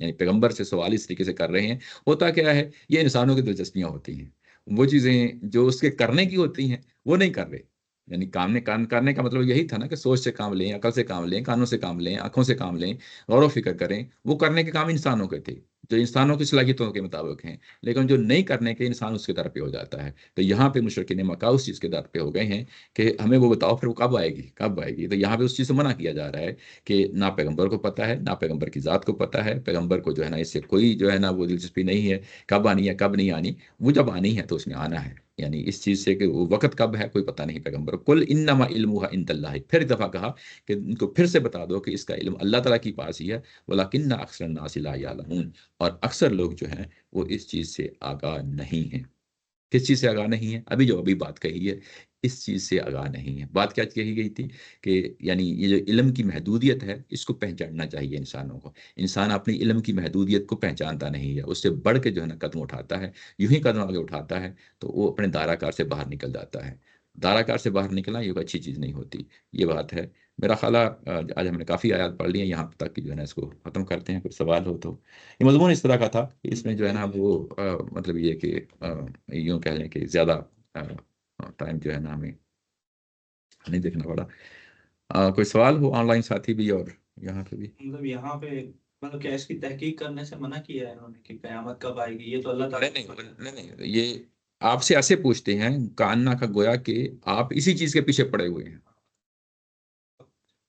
یعنی پیغمبر سے سوال اس طریقے سے کر رہے ہیں۔ ہوتا کیا ہے، یہ انسانوں کی دلچسپیاں ہوتی ہیں، وہ چیزیں جو اس کے کرنے کی ہوتی ہیں وہ نہیں کر رہے. یعنی کام کرنے کا مطلب یہی تھا نا کہ سوچ سے کام لیں، عقل سے کام لیں، کانوں سے کام لیں، آنکھوں سے کام لیں، غور و فکر کریں. وہ کرنے کے کام انسانوں کے تھے جو انسانوں کی صلاحیتوں کے مطابق ہیں، لیکن جو نہیں کرنے کے انسان اس کے در پہ ہو جاتا ہے. تو یہاں پہ مشرکین مکہ اس چیز کے در پہ ہو گئے ہیں کہ ہمیں وہ بتاؤ پھر وہ کب آئے گی، کب آئے گی. تو یہاں پہ اس چیز سے منع کیا جا رہا ہے کہ نہ پیغمبر کو پتہ ہے، نہ پیغمبر کی ذات کو پتہ ہے. پیغمبر کو جو ہے نا اس سے کوئی جو ہے نا وہ دلچسپی نہیں ہے کب آنی ہے کب نہیں آنی. وہ جب آنی ہے تو اس میں آنا ہے. یعنی اس چیز سے کہ وہ وقت کب ہے کوئی پتہ نہیں پیغمبر کو. کل انما علمها عند اللہ، پھر ایک دفعہ کہا کہ ان کو پھر سے بتا دو کہ اس کا علم اللہ تعالیٰ کی پاس ہی ہے. ولکن اکثر الناس لا یعلمون، اور اکثر لوگ جو ہیں وہ اس چیز سے آگاہ نہیں ہیں. کس چیز سے آگاہ نہیں ہے؟ ابھی بات کہی ہے اس چیز سے آگاہ نہیں ہے. بات کیا کہی گئی تھی کہ یعنی یہ جو علم کی محدودیت ہے اس کو پہچاننا چاہیے انسانوں کو. انسان اپنی علم کی محدودیت کو پہچانتا نہیں ہے، اس سے بڑھ کے جو ہے نا قدم اٹھاتا ہے. یوں ہی قدم آگے اٹھاتا ہے تو وہ اپنے دائرہ کار سے باہر نکل جاتا ہے. دائرہ کار سے باہر نکلنا یہ کوئی اچھی چیز نہیں ہوتی. یہ بات ہے. میرا خیال ہے آج ہم نے کافی آیات پڑھ لی ہیں، یہاں تک کہ جو ہے نا اس کو ختم کرتے ہیں. کوئی سوال ہو تو. یہ مضمون اس طرح کا تھا کہ اس میں جو ہے نا وہ مطلب یہ کہ یوں کہہ لیں کہ زیادہ ٹائم جو ہے نا ہمیں نہیں دیکھنا پڑا. کوئی سوال ہو آن لائن ساتھی بھی اور یہاں پہ بھی؟ مطلب یہاں پہ مطلب کیا اس کی تحقیق کرنے سے منع کیا ہے انہوں نے کہ قیامت کب آئے گی؟ یہ تو اللہ تعالیٰ نہیں، یہ آپ سے ایسے پوچھتے ہیں کاننا کا گویا کہ آپ اسی چیز کے پیچھے پڑے ہوئے ہیں.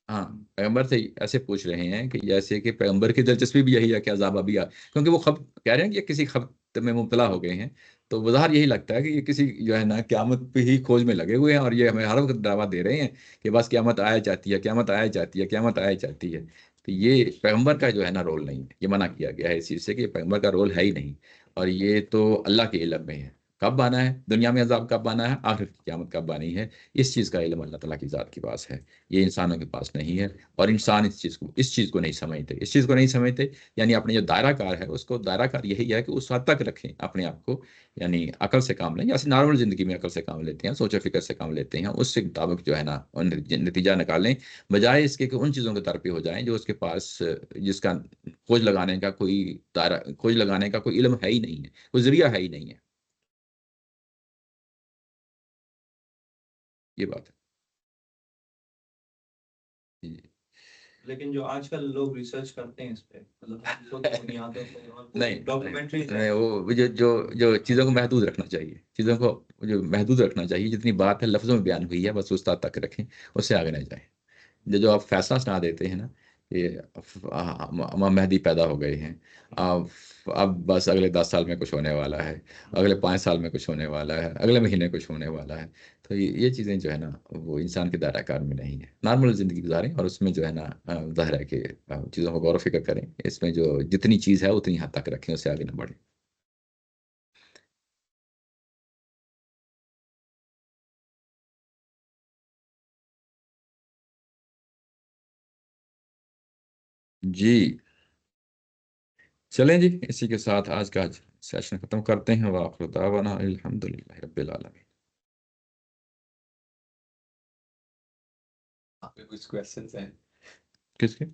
ہاں، پیغمبر سے ایسے پوچھ رہے ہیں کہ جیسے کہ پیغمبر کی دلچسپی بھی یہی ہے کہ عذاب ابھی کیونکہ وہ کہہ رہے ہیں کہ یہ کسی خبت میں مبتلا ہو گئے ہیں. تو بظاہر یہی لگتا ہے کہ یہ کسی جو ہے نا قیامت پہ ہی کھوج میں لگے ہوئے ہیں اور یہ ہمیں ہر وقت ڈراوا دے رہے ہیں کہ بس قیامت آیا جاتی ہے، قیامت آیا جاتی ہے، قیامت آیا جاتی ہے. تو یہ پیغمبر کا جو ہے نا رول نہیں ہے. یہ منع کیا گیا ہے اس چیز سے کہ پیغمبر کا رول ہے ہی نہیں. اور یہ تو اللہ کے علم میں ہے کب آنا ہے، دنیا میں عذاب کب آنا ہے، آخر کی قیامت کب آنی ہے. اس چیز کا علم اللہ تعالیٰ کی ذات کے پاس ہے، یہ انسانوں کے پاس نہیں ہے. اور انسان اس چیز کو نہیں سمجھتے، اس چیز کو نہیں سمجھتے. یعنی اپنے جو دائرہ کار ہے اس کو دائرہ کار یہی ہے کہ اس حد تک رکھیں اپنے آپ کو. یعنی عقل سے کام لیں، جیسے نارمل زندگی میں عقل سے کام لیتے ہیں، سوچ و فکر سے کام لیتے ہیں، اس سے مطابق جو ہے نا نتیجہ نکالیں، بجائے اس کے کہ ان چیزوں کے طرف ہو جائیں جو اس کے پاس جس کا کھوج لگانے کا کوئی دائرہ، کھوج لگانے کا کوئی علم ہے ہی نہیں ہے، کوئی ذریعہ ہے ہی نہیں ہے. یہ بات ہے. جی. لیکن جو آج کل لوگ ریسرچ کرتے ہیں اس پہ مطلب حدیثوں کی بنیادوں پہ اور نہیں ڈاکومنٹریز نہیں، وہ جو چیزوں کو محدود رکھنا چاہیے، چیزوں کو جو محدود رکھنا چاہیے. جتنی بات ہے لفظوں میں بیان ہوئی ہے بس اس تک رکھیں، اس سے آگے نہ جائیں. جو آپ فیصلہ سنا دیتے ہیں نا کہ امام مہدی پیدا ہو گئے ہیں، اب بس اگلے 10 سال میں کچھ ہونے والا ہے، اگلے 5 سال میں کچھ ہونے والا ہے، اگلے مہینے کچھ ہونے والا ہے. تو یہ چیزیں جو ہے نا وہ انسان کے دائرہ کار میں نہیں ہے. نارمل زندگی گزاریں اور اس میں جو ہے نا ظاہر ہے کہ چیزوں کو غور و فکر کریں. اس میں جو جتنی چیز ہے اتنی حد تک رکھیں، اس سے آگے نہ بڑھیں. جی چلیں جی، اسی کے ساتھ آج کا سیشن ختم کرتے ہیں. وآخر دعوانا الحمد للہ رب العالمین. آپ کے کچھ کوشچنس ہیں؟ کس کے؟